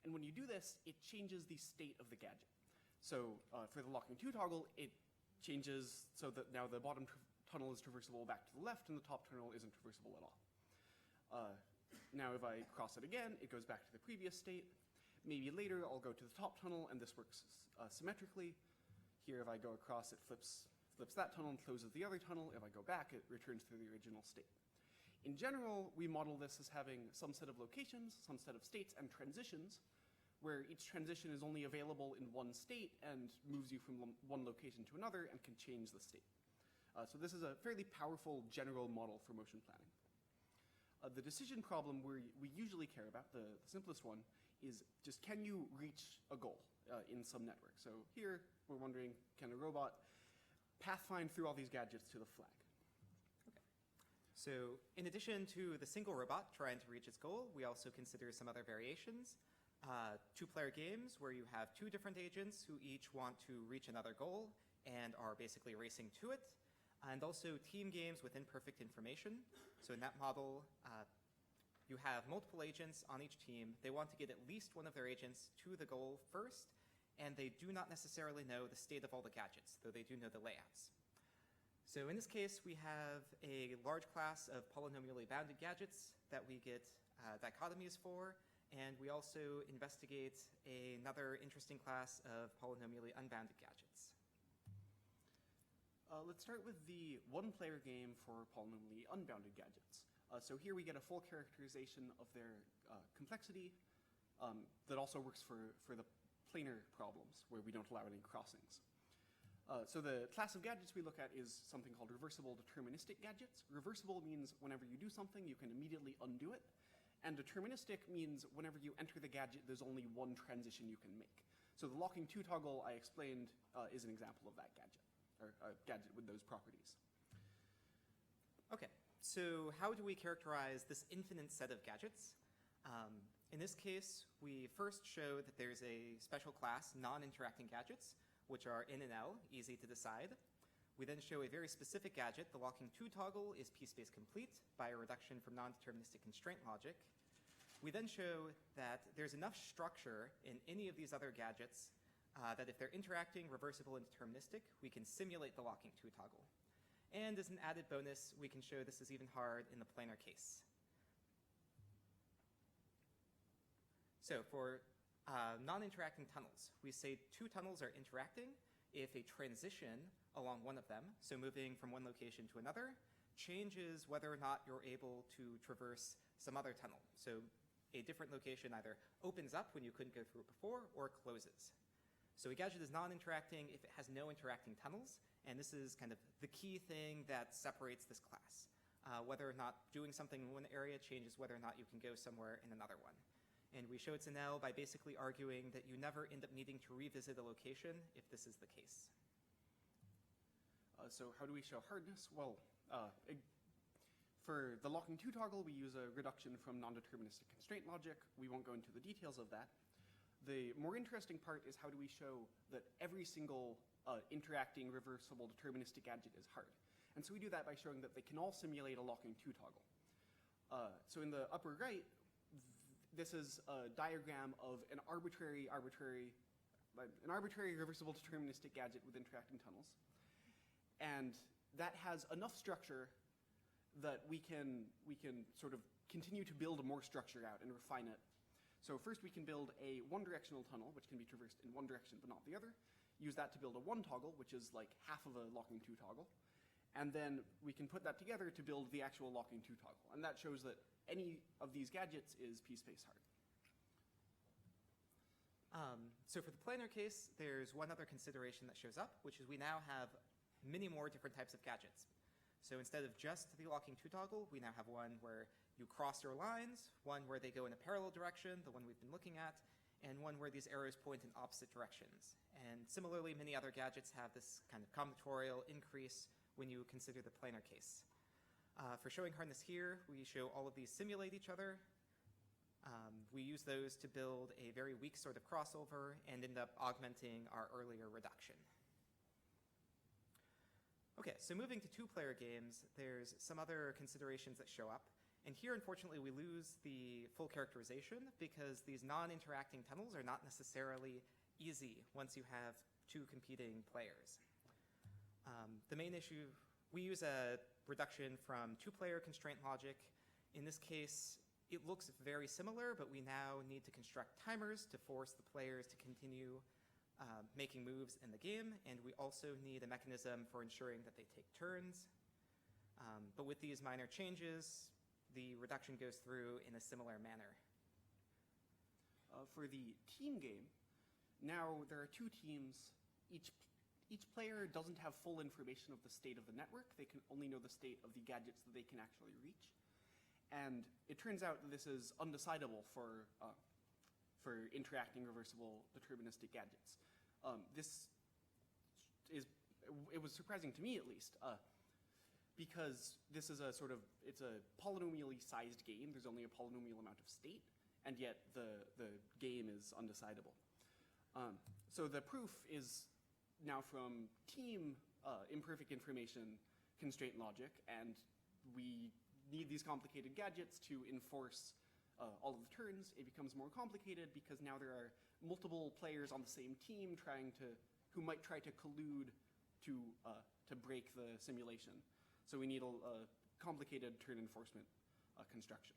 And when you do this, it changes the state of the gadget. So for the locking two toggle, it changes so that now the bottom tunnel is traversable back to the left, and the top tunnel isn't traversable at all. Now if I cross it again, it goes back to the previous state. Maybe later, I'll go to the top tunnel, and this works symmetrically. Here, if I go across, it flips that tunnel and closes the other tunnel. If I go back, it returns to the original state. In general, we model this as having some set of locations, some set of states, and transitions, where each transition is only available in one state and moves you from one location to another and can change the state. So this is a fairly powerful general model for motion planning. The decision problem we usually care about, the simplest one, is just can you reach a goal in some network? So here, we're wondering, can a robot pathfind through all these gadgets to the flag? Okay. So in addition to the single robot trying to reach its goal, we also consider some other variations. Two-player games where you have two different agents who each want to reach another goal and are basically racing to it. And also team games with imperfect information. So in that model, you have multiple agents on each team. They want to get at least one of their agents to the goal first, and they do not necessarily know the state of all the gadgets, though they do know the layouts. So in this case, we have a large class of polynomially bounded gadgets that we get dichotomies for, and we also investigate another interesting class of polynomially unbounded gadgets. Let's start with the one-player game for polynomially unbounded gadgets. So here we get a full characterization of their complexity that also works for the planar problems where we don't allow any crossings. So the class of gadgets we look at is something called reversible deterministic gadgets. Reversible means whenever you do something, you can immediately undo it. And deterministic means whenever you enter the gadget, there's only one transition you can make. So the locking 2 toggle I explained is an example of that gadget, or a gadget with those properties. Okay, so how do we characterize this infinite set of gadgets? In this case, we first show that there's a special class, non-interacting gadgets, which are in and L, easy to decide. We then show a very specific gadget. The locking 2 toggle is p-space complete by a reduction from non-deterministic constraint logic. We then show that there's enough structure in any of these other gadgets that if they're interacting, reversible, and deterministic, we can simulate the locking 2 toggle. And as an added bonus, we can show this is even hard in the planar case. So for non-interacting tunnels, we say 2 tunnels are interacting if a transition along one of them, so moving from one location to another, changes whether or not you're able to traverse some other tunnel. So a different location either opens up when you couldn't go through it before or closes. So a gadget is non-interacting if it has no interacting tunnels, and this is kind of the key thing that separates this class. Whether or not doing something in one area changes whether or not you can go somewhere in another one. And we show it's an L by basically arguing that you never end up needing to revisit a location if this is the case. So how do we show hardness? Well, for the locking 2 toggle, we use a reduction from non-deterministic constraint logic. We won't go into the details of that. The more interesting part is how do we show that every single interacting reversible deterministic gadget is hard. And so we do that by showing that they can all simulate a locking 2 toggle. So in the upper right, this is a diagram of an arbitrary reversible deterministic gadget with interacting tunnels. And that has enough structure that we can sort of continue to build more structure out and refine it. So first we can build a one-directional tunnel, which can be traversed in one direction but not the other. Use that to build a 1 toggle, which is like half of a locking 2 toggle. And then we can put that together to build the actual locking 2 toggle. And that shows that any of these gadgets is p-space hard. So for the planar case, there's one other consideration that shows up, which is we now have many more different types of gadgets. So instead of just the locking 2 toggle, we now have one where you cross your lines, one where they go in a parallel direction, the one we've been looking at, and one where these arrows point in opposite directions. And similarly, many other gadgets have this kind of combinatorial increase when you consider the planar case. For showing hardness here, we show all of these simulate each other. We use those to build a very weak sort of crossover and end up augmenting our earlier reduction. Okay, so moving to 2-player games, there's some other considerations that show up. And here, unfortunately, we lose the full characterization because these non-interacting tunnels are not necessarily easy once you have 2 competing players. The main issue, we use a reduction from 2-player constraint logic. In this case, it looks very similar, but we now need to construct timers to force the players to continue making moves in the game, and we also need a mechanism for ensuring that they take turns. But with these minor changes, the reduction goes through in a similar manner. For the team game, now there are 2 teams. Each player doesn't have full information of the state of the network. They can only know the state of the gadgets that they can actually reach. And it turns out that this is undecidable for interacting reversible deterministic gadgets. It was surprising to me at least, because this is it's a polynomially sized game. There's only a polynomial amount of state, and yet the game is undecidable. So the proof is now from team imperfect information constraint logic, and we need these complicated gadgets to enforce all of the turns. It becomes more complicated because now there are multiple players on the same team who might try to collude to break the simulation. So we need a complicated turn enforcement construction.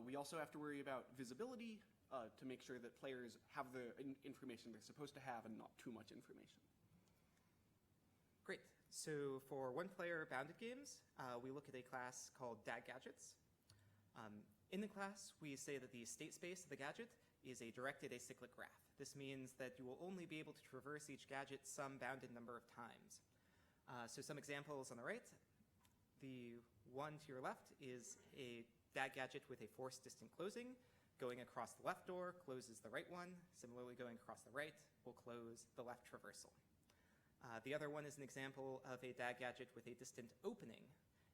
We also have to worry about visibility to make sure that players have the information they're supposed to have and not too much information. Great. So for 1-player bounded games, we look at a class called DAG gadgets. In the class, we say that the state space of the gadget is a directed acyclic graph. This means that you will only be able to traverse each gadget some bounded number of times. So some examples on the right. The one to your left is a DAG gadget with a forced distant closing. Going across the left door closes the right one. Similarly, going across the right will close the left traversal. The other one is an example of a DAG gadget with a distant opening.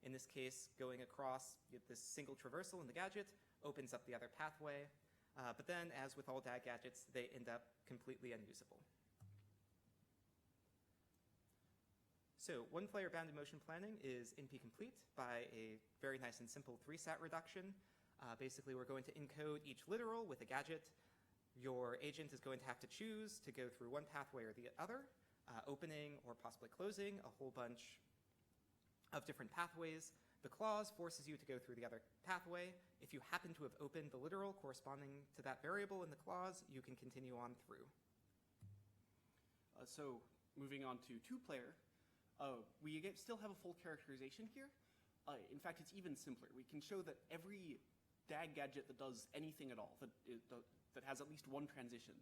In this case, going across this single traversal in the gadget opens up the other pathway. But then, as with all DAG gadgets, they end up completely unusable. So one-player bounded motion planning is NP-complete by a very nice and simple 3-sat reduction. Basically, we're going to encode each literal with a gadget. Your agent is going to have to choose to go through one pathway or the other, opening or possibly closing a whole bunch of different pathways. The clause forces you to go through the other pathway. If you happen to have opened the literal corresponding to that variable in the clause, you can continue on through. So moving on to 2-player, we still have a full characterization here. In fact, it's even simpler. We can show that every DAG gadget that does anything at all, that has at least one transition,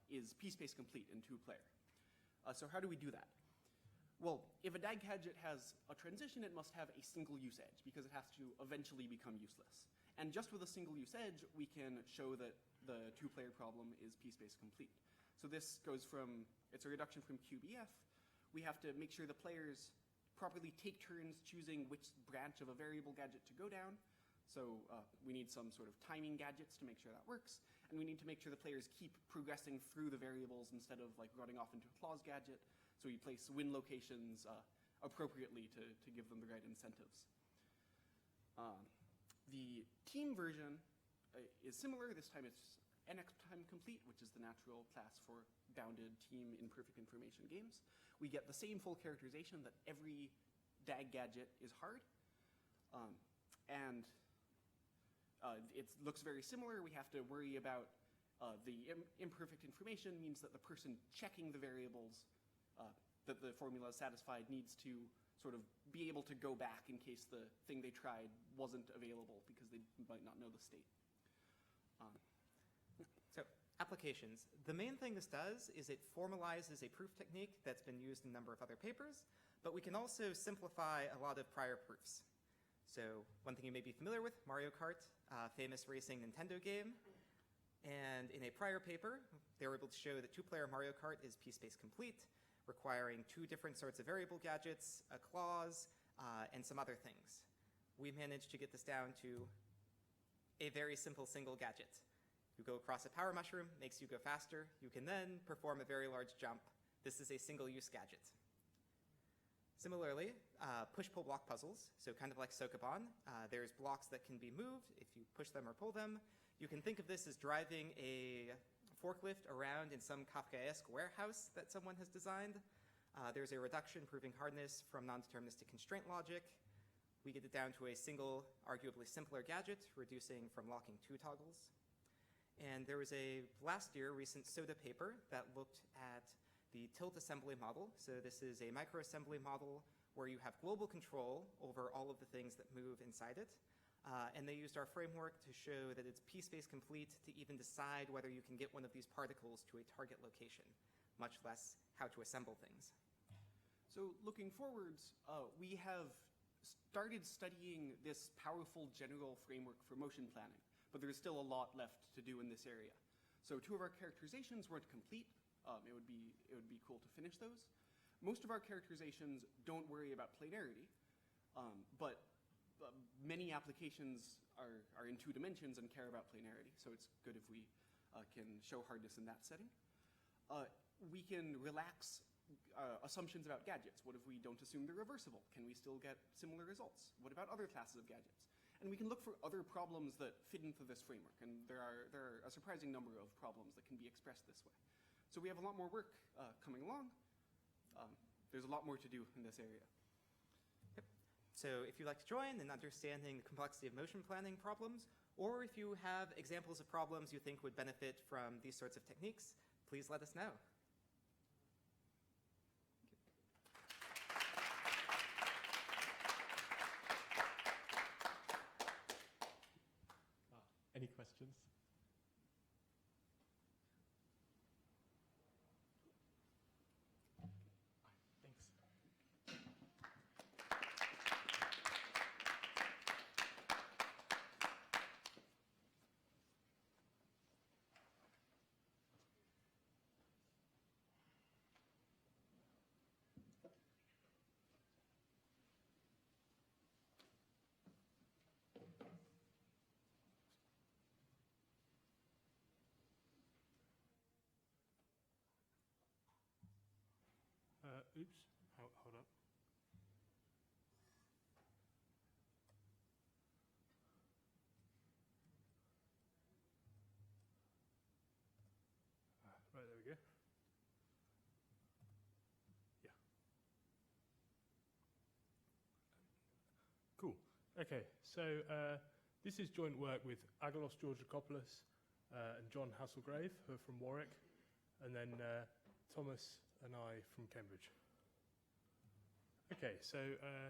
is p-space complete in 2-player. So how do we do that? Well, if a DAG gadget has a transition, it must have a single-use edge, because it has to eventually become useless. And just with a single-use edge, we can show that the 2-player problem is p-space complete. So this goes from, it's a reduction from QBF. We have to make sure the players properly take turns choosing which branch of a variable gadget to go down. So we need some sort of timing gadgets to make sure that works. And we need to make sure the players keep progressing through the variables instead of like running off into a clause gadget. So we place win locations appropriately to give them the right incentives. The team version is similar. This time it's NX time complete, which is the natural class for bounded team imperfect information games. We get the same full characterization that every DAG gadget is hard. It looks very similar. We have to worry about the imperfect information means that the person checking the variables that the formula is satisfied needs to sort of be able to go back in case the thing they tried wasn't available because they might not know the state. So applications. The main thing this does is it formalizes a proof technique that's been used in a number of other papers, but we can also simplify a lot of prior proofs. So one thing you may be familiar with, Mario Kart, famous racing Nintendo game. And in a prior paper, they were able to show that 2-player Mario Kart is p-space complete, requiring 2 different sorts of variable gadgets, a clause, and some other things. We managed to get this down to a very simple single gadget. You go across a power mushroom, makes you go faster. You can then perform a very large jump. This is a single-use gadget. Similarly, push-pull block puzzles, so kind of like Sokoban, there's blocks that can be moved if you push them or pull them. You can think of this as driving a forklift around in some Kafkaesque warehouse that someone has designed. There's a reduction proving hardness from non-deterministic constraint logic. We get it down to a single, arguably simpler gadget, reducing from locking 2 toggles. And there was a last year recent SODA paper that looked at the tilt assembly model. So this is a microassembly model where you have global control over all of the things that move inside it. And they used our framework to show that it's p-space complete to even decide whether you can get one of these particles to a target location, much less how to assemble things. So looking forwards, we have started studying this powerful general framework for motion planning, but there's still a lot left to do in this area. So 2 of our characterizations weren't complete. It would be cool to finish those. Most of our characterizations don't worry about planarity, but many applications are in 2 dimensions and care about planarity, so it's good if we can show hardness in that setting. We can relax assumptions about gadgets. What if we don't assume they're reversible? Can we still get similar results? What about other classes of gadgets? And we can look for other problems that fit into this framework, and there are a surprising number of problems that can be expressed this way. So we have a lot more work coming along. There's a lot more to do in this area. Yep. So if you'd like to join in understanding the complexity of motion planning problems, or if you have examples of problems you think would benefit from these sorts of techniques, please let us know. Any questions? Oops, hold up. Right, there we go. Yeah. Cool. Okay, so this is joint work with Agalos Georgakopoulos and John Hasselgrave, who are from Warwick, and then Thomas and I from Cambridge. Okay, so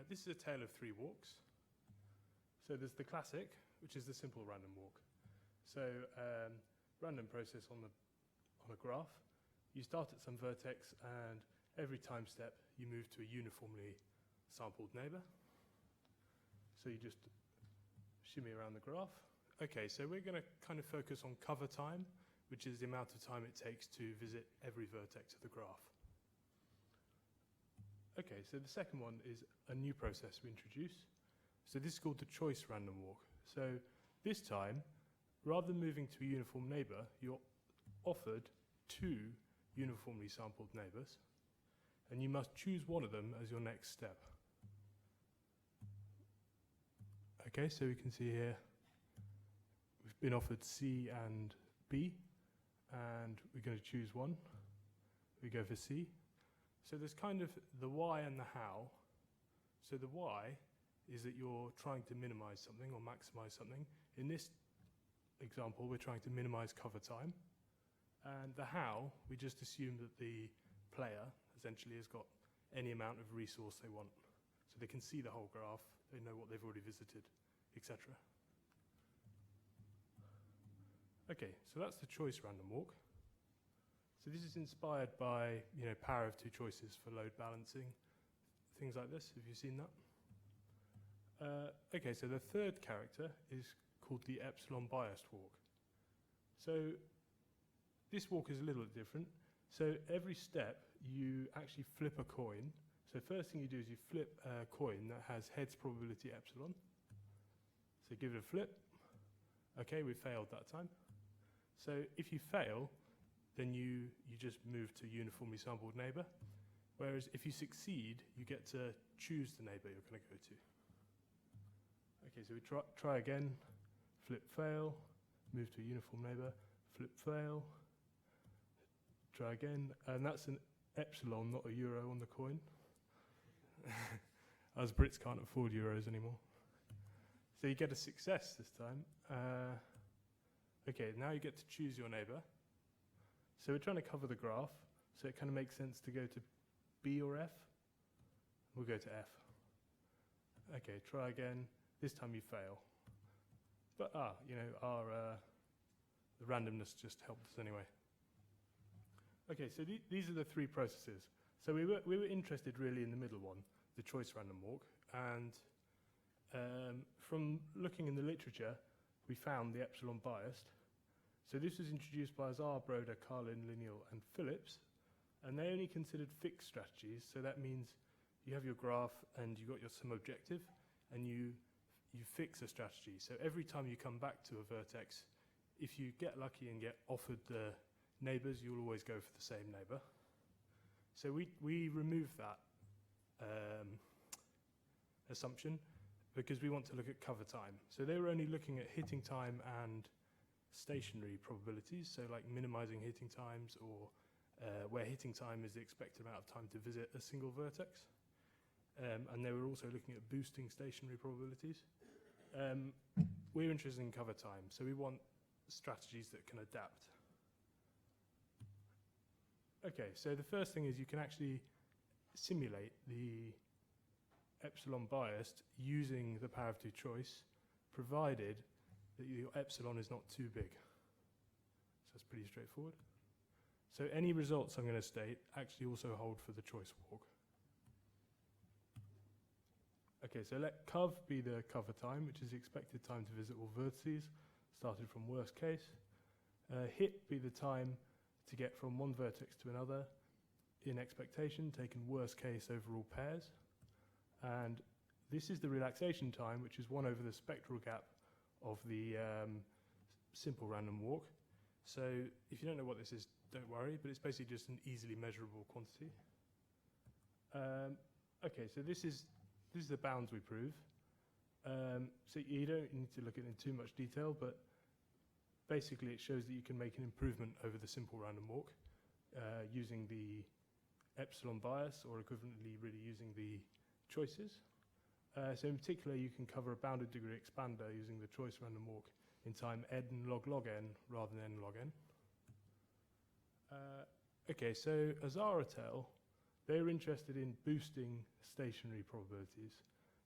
this is a tale of three walks. So there's the classic, which is the simple random walk. So random process on a graph. You start at some vertex, and every time step you move to a uniformly sampled neighbor. So you just shimmy around the graph. Okay, so we're going to kind of focus on cover time, which is the amount of time it takes to visit every vertex of the graph. Okay, so the second one is a new process we introduce. So this is called the choice random walk. So this time, rather than moving to a uniform neighbor, you're offered two uniformly sampled neighbors, and you must choose one of them as your next step. Okay, so we can see here we've been offered C and B, and we're going to choose one. We go for C. So there's kind of the why and the how. So the why is that you're trying to minimize something or maximize something. In this example, we're trying to minimize cover time. And the how, we just assume that the player essentially has got any amount of resource they want. So they can see the whole graph, they know what they've already visited, etc. Okay, so that's the choice random walk. So this is inspired by, power of two choices for load balancing, things like this. Have you seen that? Okay, so the third character is called the epsilon biased walk. So this walk is a little bit different. So every step you actually flip a coin. So first thing you do is you flip a coin that has heads probability epsilon. So give it a flip. Okay, we failed that time. So if you fail, then you just move to uniformly sampled neighbor. Whereas if you succeed, you get to choose the neighbor you're going to go to. Okay, so we try again, flip, fail, move to a uniform neighbor, flip, fail, try again, and that's an epsilon, not a euro on the coin. Us Brits can't afford euros anymore. So you get a success this time. Okay, now you get to choose your neighbor. So we're trying to cover the graph, so it kind of makes sense to go to B or F. We'll go to F. Okay, try again. This time you fail. But the randomness just helped us anyway. Okay, so these are the three processes. So we were interested really in the middle one, the choice random walk, and from looking in the literature, we found the epsilon biased. So this was introduced by Azar, Broda, Carlin, Lineal, and Phillips, and they only considered fixed strategies. So that means you have your graph and you got your sum objective, and you fix a strategy. So every time you come back to a vertex, if you get lucky and get offered the neighbors, you'll always go for the same neighbor. So we removed that assumption because we want to look at cover time. So they were only looking at hitting time and stationary probabilities, so like minimizing hitting times, or where hitting time is the expected amount of time to visit a single vertex. And they were also looking at boosting stationary probabilities. We're interested in cover time, so we want strategies that can adapt. Okay, so the first thing is you can actually simulate the epsilon biased using the power of two choice, provided that your epsilon is not too big. So that's pretty straightforward. So any results I'm going to state actually also hold for the choice walk. Okay, so let cov be the cover time, which is the expected time to visit all vertices, started from worst case. Hit be the time to get from one vertex to another in expectation, taken worst case over all pairs. And this is the relaxation time, which is 1 over the spectral gap of the simple random walk. So if you don't know what this is, don't worry, but it's basically just an easily measurable quantity. Okay, so this is the bounds we prove. So you don't need to look at it in too much detail, but basically it shows that you can make an improvement over the simple random walk using the epsilon bias, or equivalently really using the choices. So in particular, you can cover a bounded degree expander using the choice random walk in time n log n rather than n log n. Okay, so Azar et al., they were interested in boosting stationary probabilities.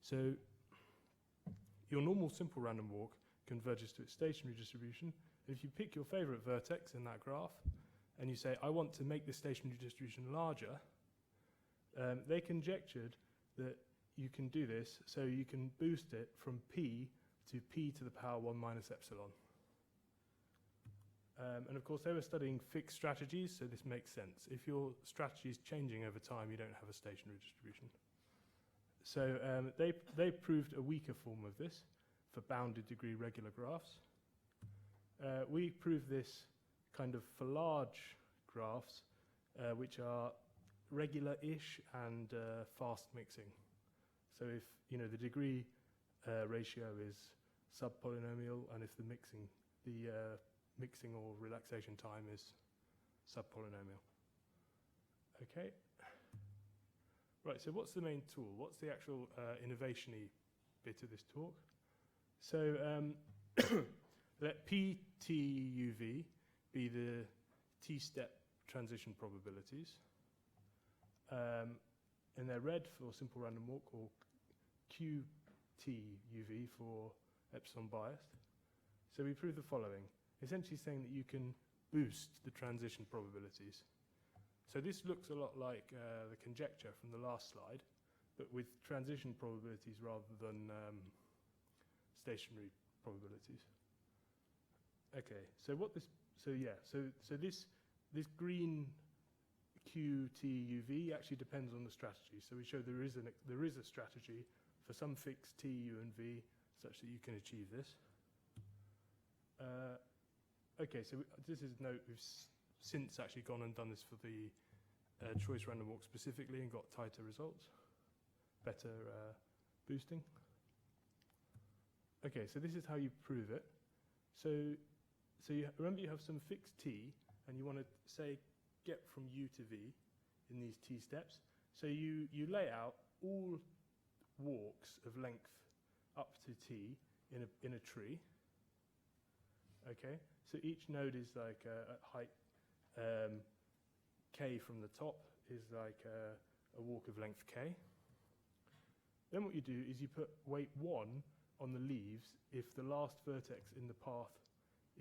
So your normal simple random walk converges to its stationary distribution. If you pick your favorite vertex in that graph and you say, I want to make the stationary distribution larger, they conjectured that you can do this, so you can boost it from p to p to the power 1 minus epsilon. And of course, they were studying fixed strategies, so this makes sense. If your strategy is changing over time, you don't have a stationary distribution. So they proved a weaker form of this for bounded degree regular graphs. We prove this kind of for large graphs, which are regular-ish and fast mixing. So if the degree ratio is subpolynomial, and if the mixing or relaxation time is subpolynomial. Okay. Right, so what's the main tool? What's the actual innovation-y bit of this talk? So let PTUV be the t-step transition probabilities. And they're red for simple random walk, or QTUV for epsilon biased. So we prove the following. Essentially saying that you can boost the transition probabilities. So this looks a lot like the conjecture from the last slide, but with transition probabilities rather than stationary probabilities. Okay, so what this, so this green QTUV actually depends on the strategy. So we show there is a strategy for some fixed T, U, and V such that you can achieve this. Okay, so this is note, we've since actually gone and done this for the choice random walk specifically and got tighter results, better boosting. Okay, so this is how you prove it. So you remember you have some fixed T, and you want to say get from U to V in these T steps. So you lay out all walks of length up to T in a tree. Okay, so each node is like at height k from the top is like a walk of length k. Then what you do is you put weight 1 on the leaves if the last vertex in the path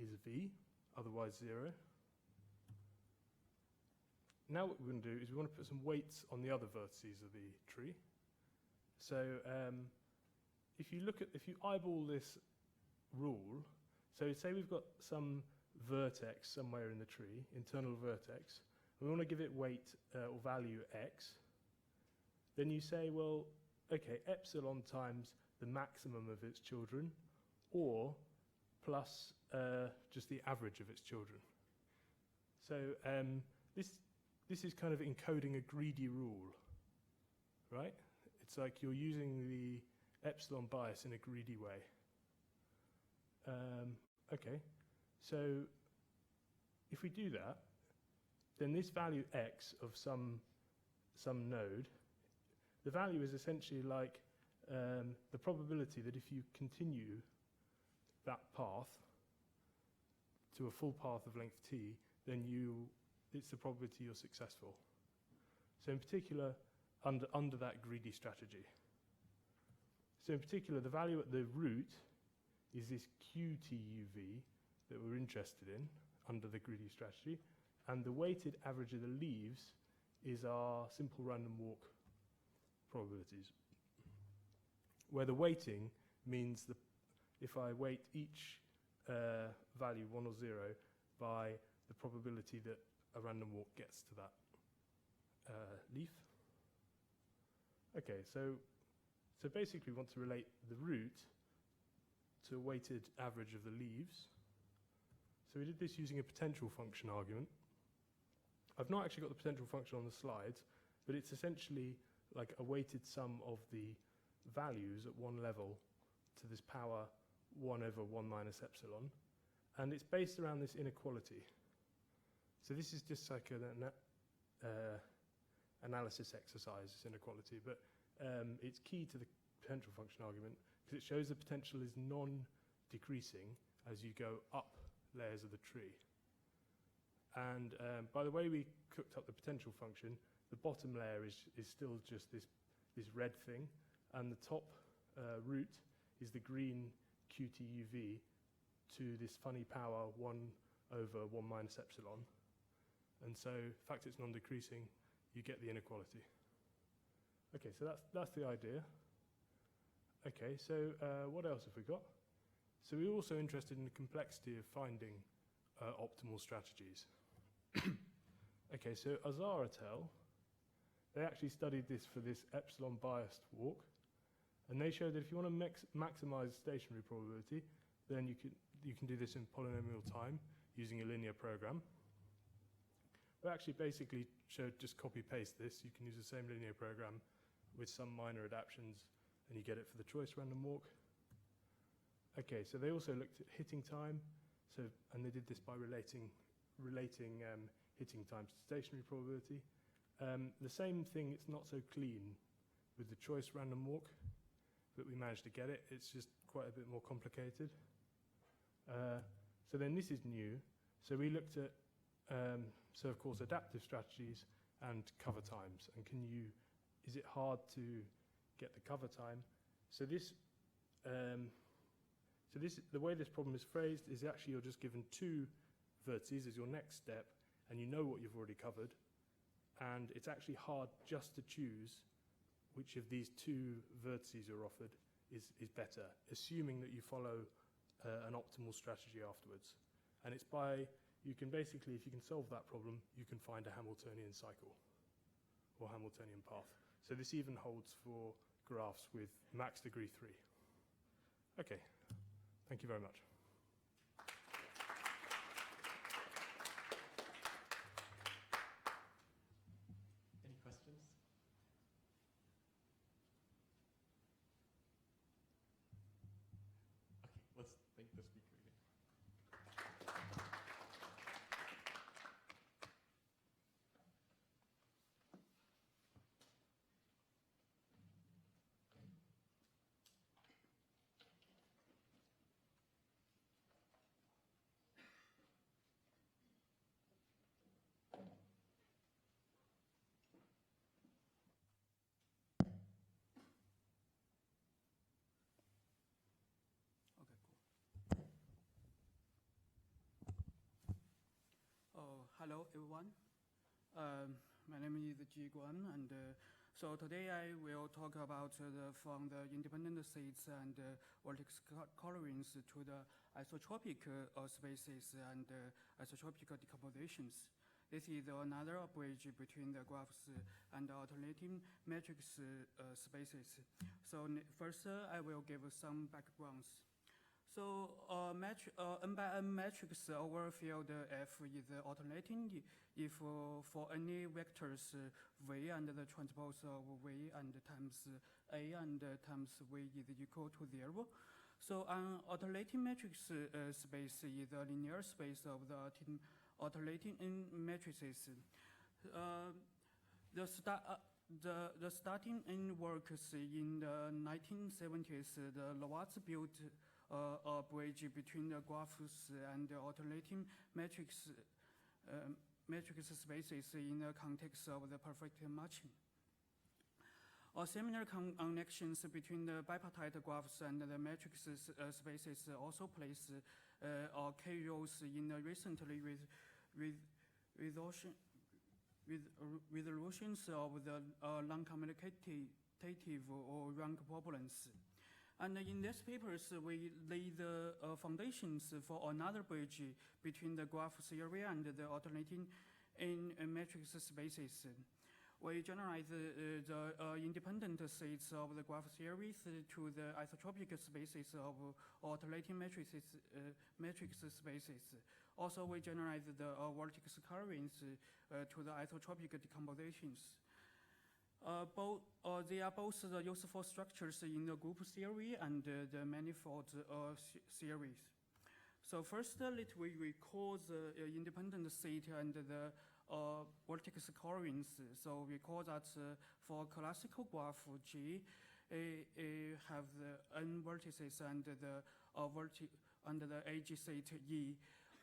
is v, otherwise 0. Now what we're going to do is we want to put some weights on the other vertices of the tree. So if you eyeball this rule, so say we've got some vertex somewhere in the tree, internal vertex, and we want to give it weight or value x, then you say, well, okay, epsilon times the maximum of its children, or plus just the average of its children. So this is kind of encoding a greedy rule, right? It's like you're using the epsilon bias in a greedy way. Okay, so if we do that, then this value x of some node, the value is essentially like the probability that if you continue that path to a full path of length t, then it's the probability you're successful. So in particular, under that greedy strategy. So in particular, the value at the root is this QTUV that we're interested in under the greedy strategy, and the weighted average of the leaves is our simple random walk probabilities, where the weighting means if I weight each value 1 or 0 by the probability that a random walk gets to that leaf. Okay, so basically we want to relate the root to a weighted average of the leaves. So we did this using a potential function argument. I've not actually got the potential function on the slides, but it's essentially like a weighted sum of the values at one level to this power 1 over 1 minus epsilon. And it's based around this inequality. So this is just like an analysis exercise, this inequality, but it's key to the potential function argument because it shows the potential is non-decreasing as you go up layers of the tree. And by the way we cooked up the potential function, the bottom layer is still just this red thing, and the top root is the green QTUV to this funny power 1 over 1 minus epsilon. And so, the fact it's non-decreasing, you get the inequality. Okay, so that's the idea. Okay, so what else have we got? So we're also interested in the complexity of finding optimal strategies. Okay, so Azar et al., they actually studied this for this epsilon biased walk, and they showed that if you want to maximize stationary probability, then you can do this in polynomial time using a linear program. We actually basically showed just copy-paste this. You can use the same linear program with some minor adaptions, and you get it for the choice random walk. Okay, so they also looked at hitting time, and they did this by relating hitting time to stationary probability. The same thing, it's not so clean with the choice random walk, but we managed to get it. It's just quite a bit more complicated. So then this is new. So we looked at, so of course, adaptive strategies and cover times. And is it hard to get the cover time? So the way this problem is phrased is actually you're just given 2 vertices as your next step, and you know what you've already covered. And it's actually hard just to choose which of these 2 vertices are offered is better, assuming that you follow an optimal strategy afterwards. And it's you can basically, if you can solve that problem, you can find a Hamiltonian cycle or Hamiltonian path. So this even holds for graphs with max degree 3. Okay, thank you very much. Any questions? Okay, let's thank the speaker again. Hello, everyone. My name is Jian, and so today I will talk about from the independent states and vertex colorings to the isotropic spaces and isotropic decompositions. This is another bridge between the graphs and alternating matrix spaces. So first, I will give some backgrounds. So n by n matrix over field F is alternating if for any vectors V and the transpose of V and times A and times V is equal to 0. So an alternating matrix space is a linear space of the alternating matrices. The starting in works in the 1970s, the Lowatz built a bridge between the graphs and the alternating matrix spaces in the context of the perfect matching. Similar connections between the bipartite graphs and the matrix spaces also plays key roles in the recently resolutions of the non-commutative or rank problems. And in these papers, we lay the foundations for another bridge between the graph theory and the alternating in matrix spaces. We generalize the independent states of the graph theories to the isotropic spaces of alternating matrix spaces. Also, we generalize the vertex colorings to the isotropic decompositions. They are both the useful structures in the group theory and the manifold theories. So first, let we recall the independent set and the vertex covariance. So recall that for classical graph G, have the n vertices and the edge set E.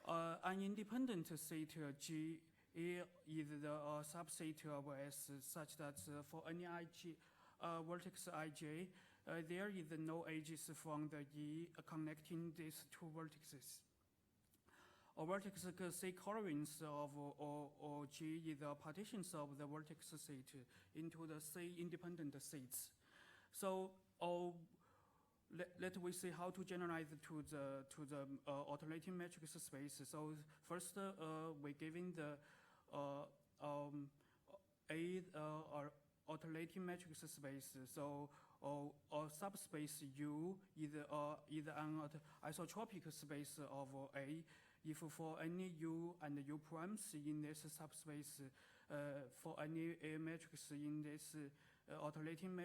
An independent set G is the subset of S such that for any vertex ij, there is no edges from the E connecting these two vertices. A vertex C covariance of G is the partitions of the vertex set into the C independent sets. So let we see how to generalize to the alternating matrix space. So first, we're giving the alternating matrix space. So a subspace U is an isotropic space of A. If for any U and U primes in this subspace, for any matrix in this alternating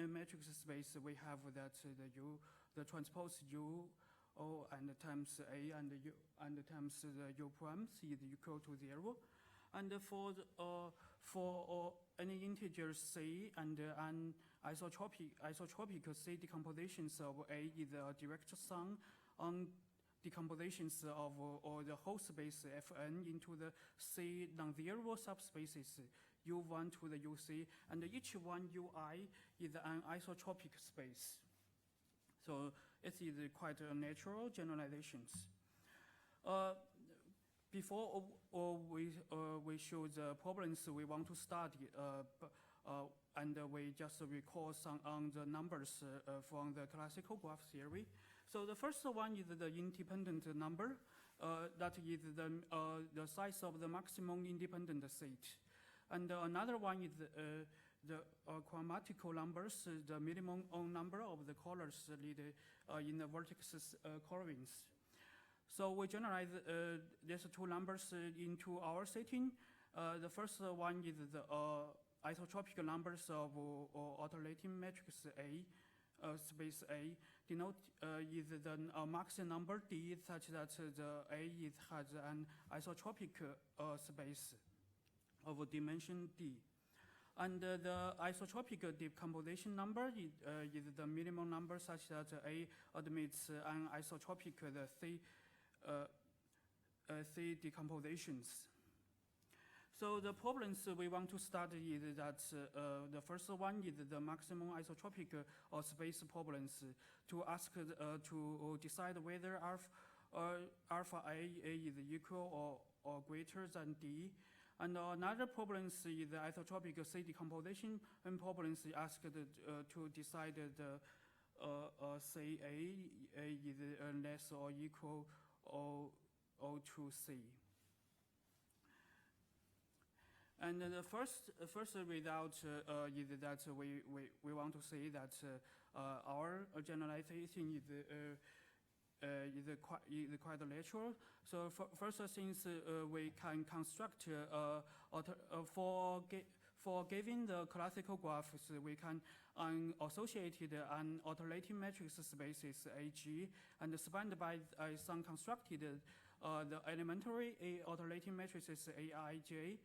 matrix space, we have that the transpose U and times A and U and times the U primes is equal to 0. And for any integer C and an isotropic C decompositions of A is a direct sum on decompositions of the whole space Fn into the C non-zero subspaces U1 to the UC, and each one UI is an isotropic space. So it is quite a natural generalizations. Before we show the problems we want to study, and we just recall some on the numbers from the classical graph theory. So the first one is the independent number. That is the size of the maximum independent set. And another one is the chromatical numbers, the minimum number of the colors lead in the vertex covariance. So we generalize these two numbers into our setting. The first one is the isotropic numbers of alternating matrix A, space A, denote is the maximum number D such that the A has an isotropic space of dimension D. And the isotropic decomposition number is the minimum number such that A admits an isotropic C decompositions. So the problems we want to study is that the first one is the maximum isotropic space problems to ask to decide whether alpha A is equal or greater than D. And another problem is the isotropic C decomposition, and problems asked to decide the CA is less or equal or to C. And the first result is that we want to say that our generalization is quite natural. So first, since we can construct for giving the classical graphs, we can associate an alternating matrix spaces AG and spanned by some constructed the elementary alternating matrices AIJ.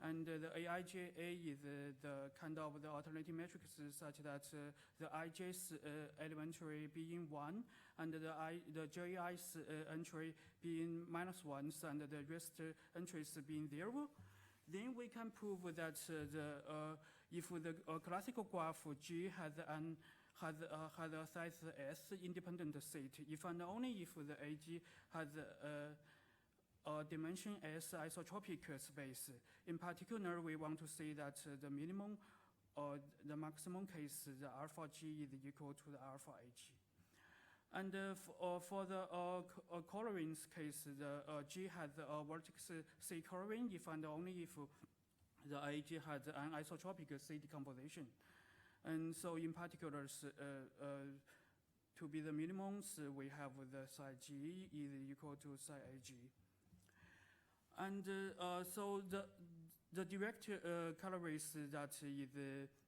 And the AIJ is the kind of the alternating matrices such that the IJ's elementary being 1 and the JI's entry being -1 and the rest entries being 0. Then we can prove that if the classical graph G has a size S independent set, if and only if the AG has dimension S isotropic space. In particular, we want to say that the minimum or the maximum case, the alpha G is equal to the alpha AG. And for the covariance case, the G has a vertex C covariance if and only if the AG has an isotropic C decomposition. And so in particular, to be the minimums, we have the psi G is equal to psi AG. And so the direct calories that is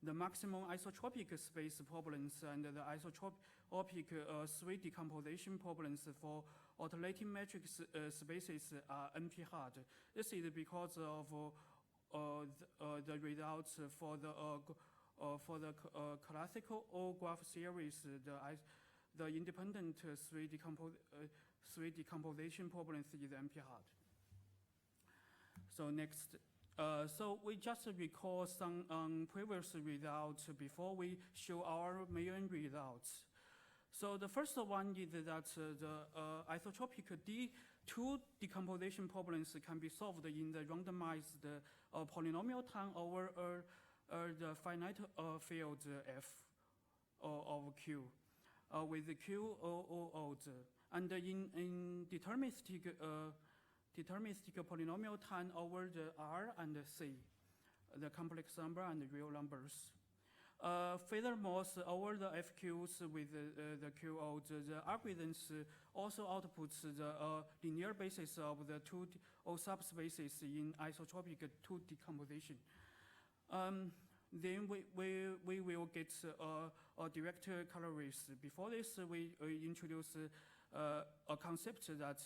the maximum isotropic space problems and the isotropic three decomposition problems for alternating matrix spaces are NP-hard. This is because of the results for the classical O-graph series, the independent three decomposition problems is NP-hard. So next, so we just recall some previous results before we show our main results. So the first one is that the isotropic two decomposition problems can be solved in the randomized polynomial time over the finite field F of Q with the Q odds. And in deterministic polynomial time over the R and C, the complex number and the real numbers. Furthermore, over the FQs with the Q odds, the algorithms also outputs the linear basis of the two subspaces in isotropic two decomposition. Then we will get a direct calories. Before this, we introduce a concept that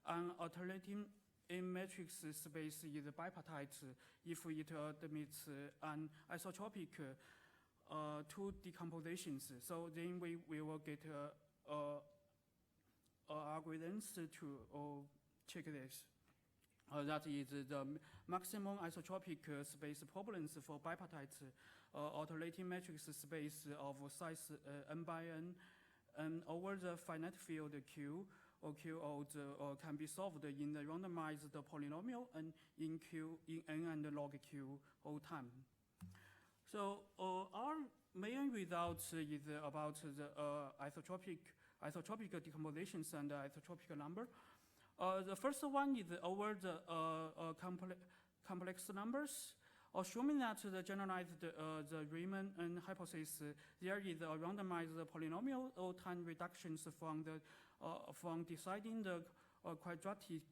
an alternating matrix space is bipartite if it admits an isotropic two decompositions. So then we will get algorithms to check this. That is the maximum isotropic space problems for bipartite alternating matrix space of size n by n, and over the finite field Q or Q odds can be solved in the randomized polynomial and in n and log Q all time. So our main results is about the isotropic decompositions and isotropic number. The first one is over the complex numbers. Assuming that the generalized the Riemann hypothesis, there is a randomized polynomial or time reductions from deciding the quadratic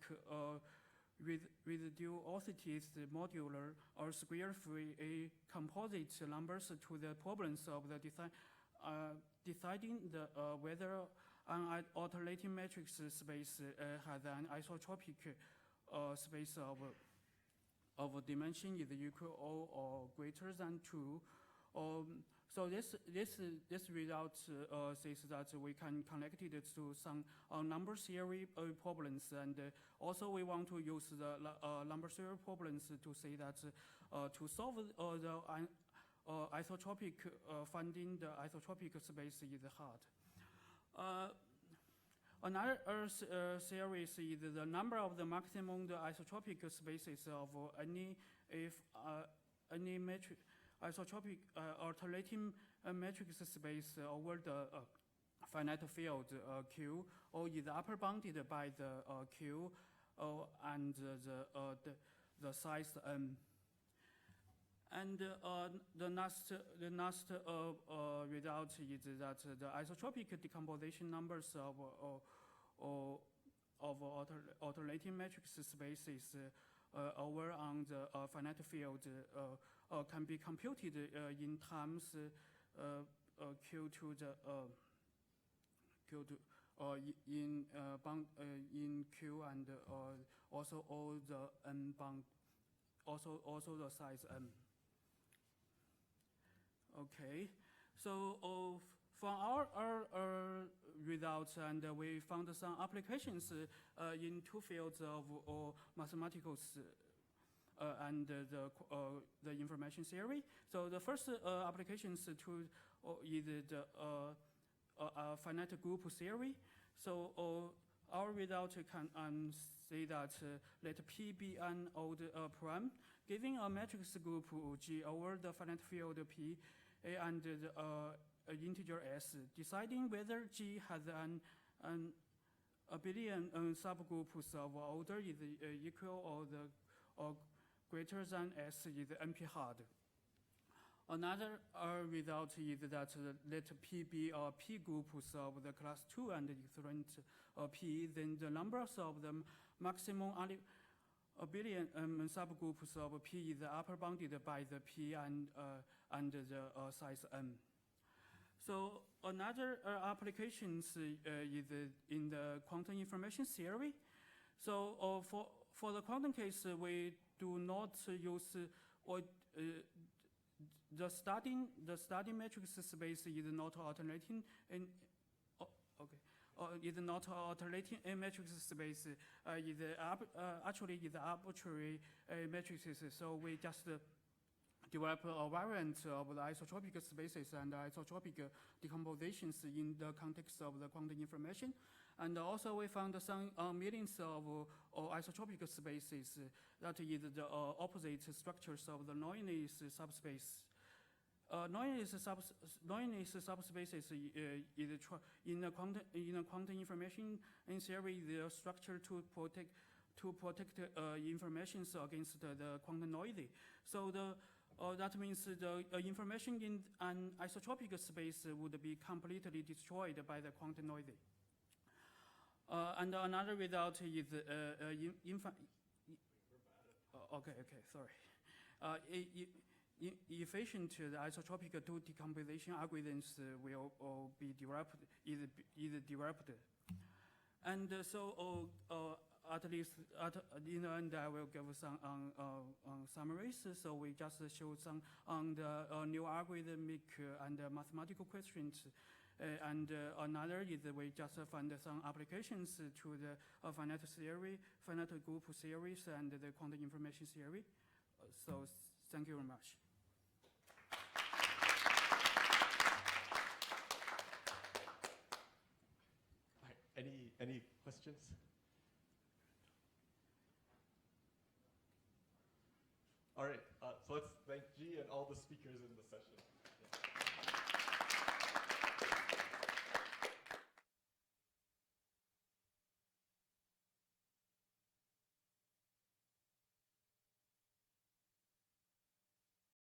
residuosities modular or square-free composite numbers to the problems of the deciding the whether an alternating matrix space has an isotropic space of a dimension is equal or greater than 2. So this result says that we can connect it to some number theory problems, and also we want to use the number theory problems to say that to solve the isotropic finding the isotropic space is hard. Another series is the number of the maximum the isotropic spaces of any matrix isotropic alternating matrix space over the finite field Q, or is upper bounded by the Q and the size m. And the last result is that the isotropic decomposition numbers of alternating matrix spaces over on the finite field can be computed in times Q to the in Q and also all the n bound, also the size m. Okay, so from our results, and we found some applications in two fields of mathematics and the information theory. So the first applications to is the finite group theory. So our result can say that let P be an odd prime, giving a matrix group G over the finite field P and the integer S, deciding whether G has an abelian subgroups of order is equal or greater than S is NP-hard. Another result is that let P be a P groups of the class 2 and different P, then the numbers of the maximum abelian subgroups of P is upper bounded by the P and the size n. So another applications is in the quantum information theory. So for the quantum case, we do not use the starting matrix space is not alternating in is not alternating a matrix space. Actually is arbitrary matrices. So we just develop a variant of the isotropic spaces and isotropic decompositions in the context of the quantum information. And also we found some millions of isotropic spaces that is the opposite structures of the Noyes subspace. Noyes subspaces is in a quantum information in theory the structure to protect information against the quantum noisy. So that means the information in an isotropic space would be completely destroyed by the quantum noisy. And another result is efficient isotropic decomposition algorithms will be developed. And so at least in the end, I will give some summaries. So we just showed some on the new algorithmic and mathematical questions. And another is we just find some applications to the finite theory, finite group theories, and the quantum information theory. So thank you very much. Any questions? All right, so let's thank G and all the speakers in the session.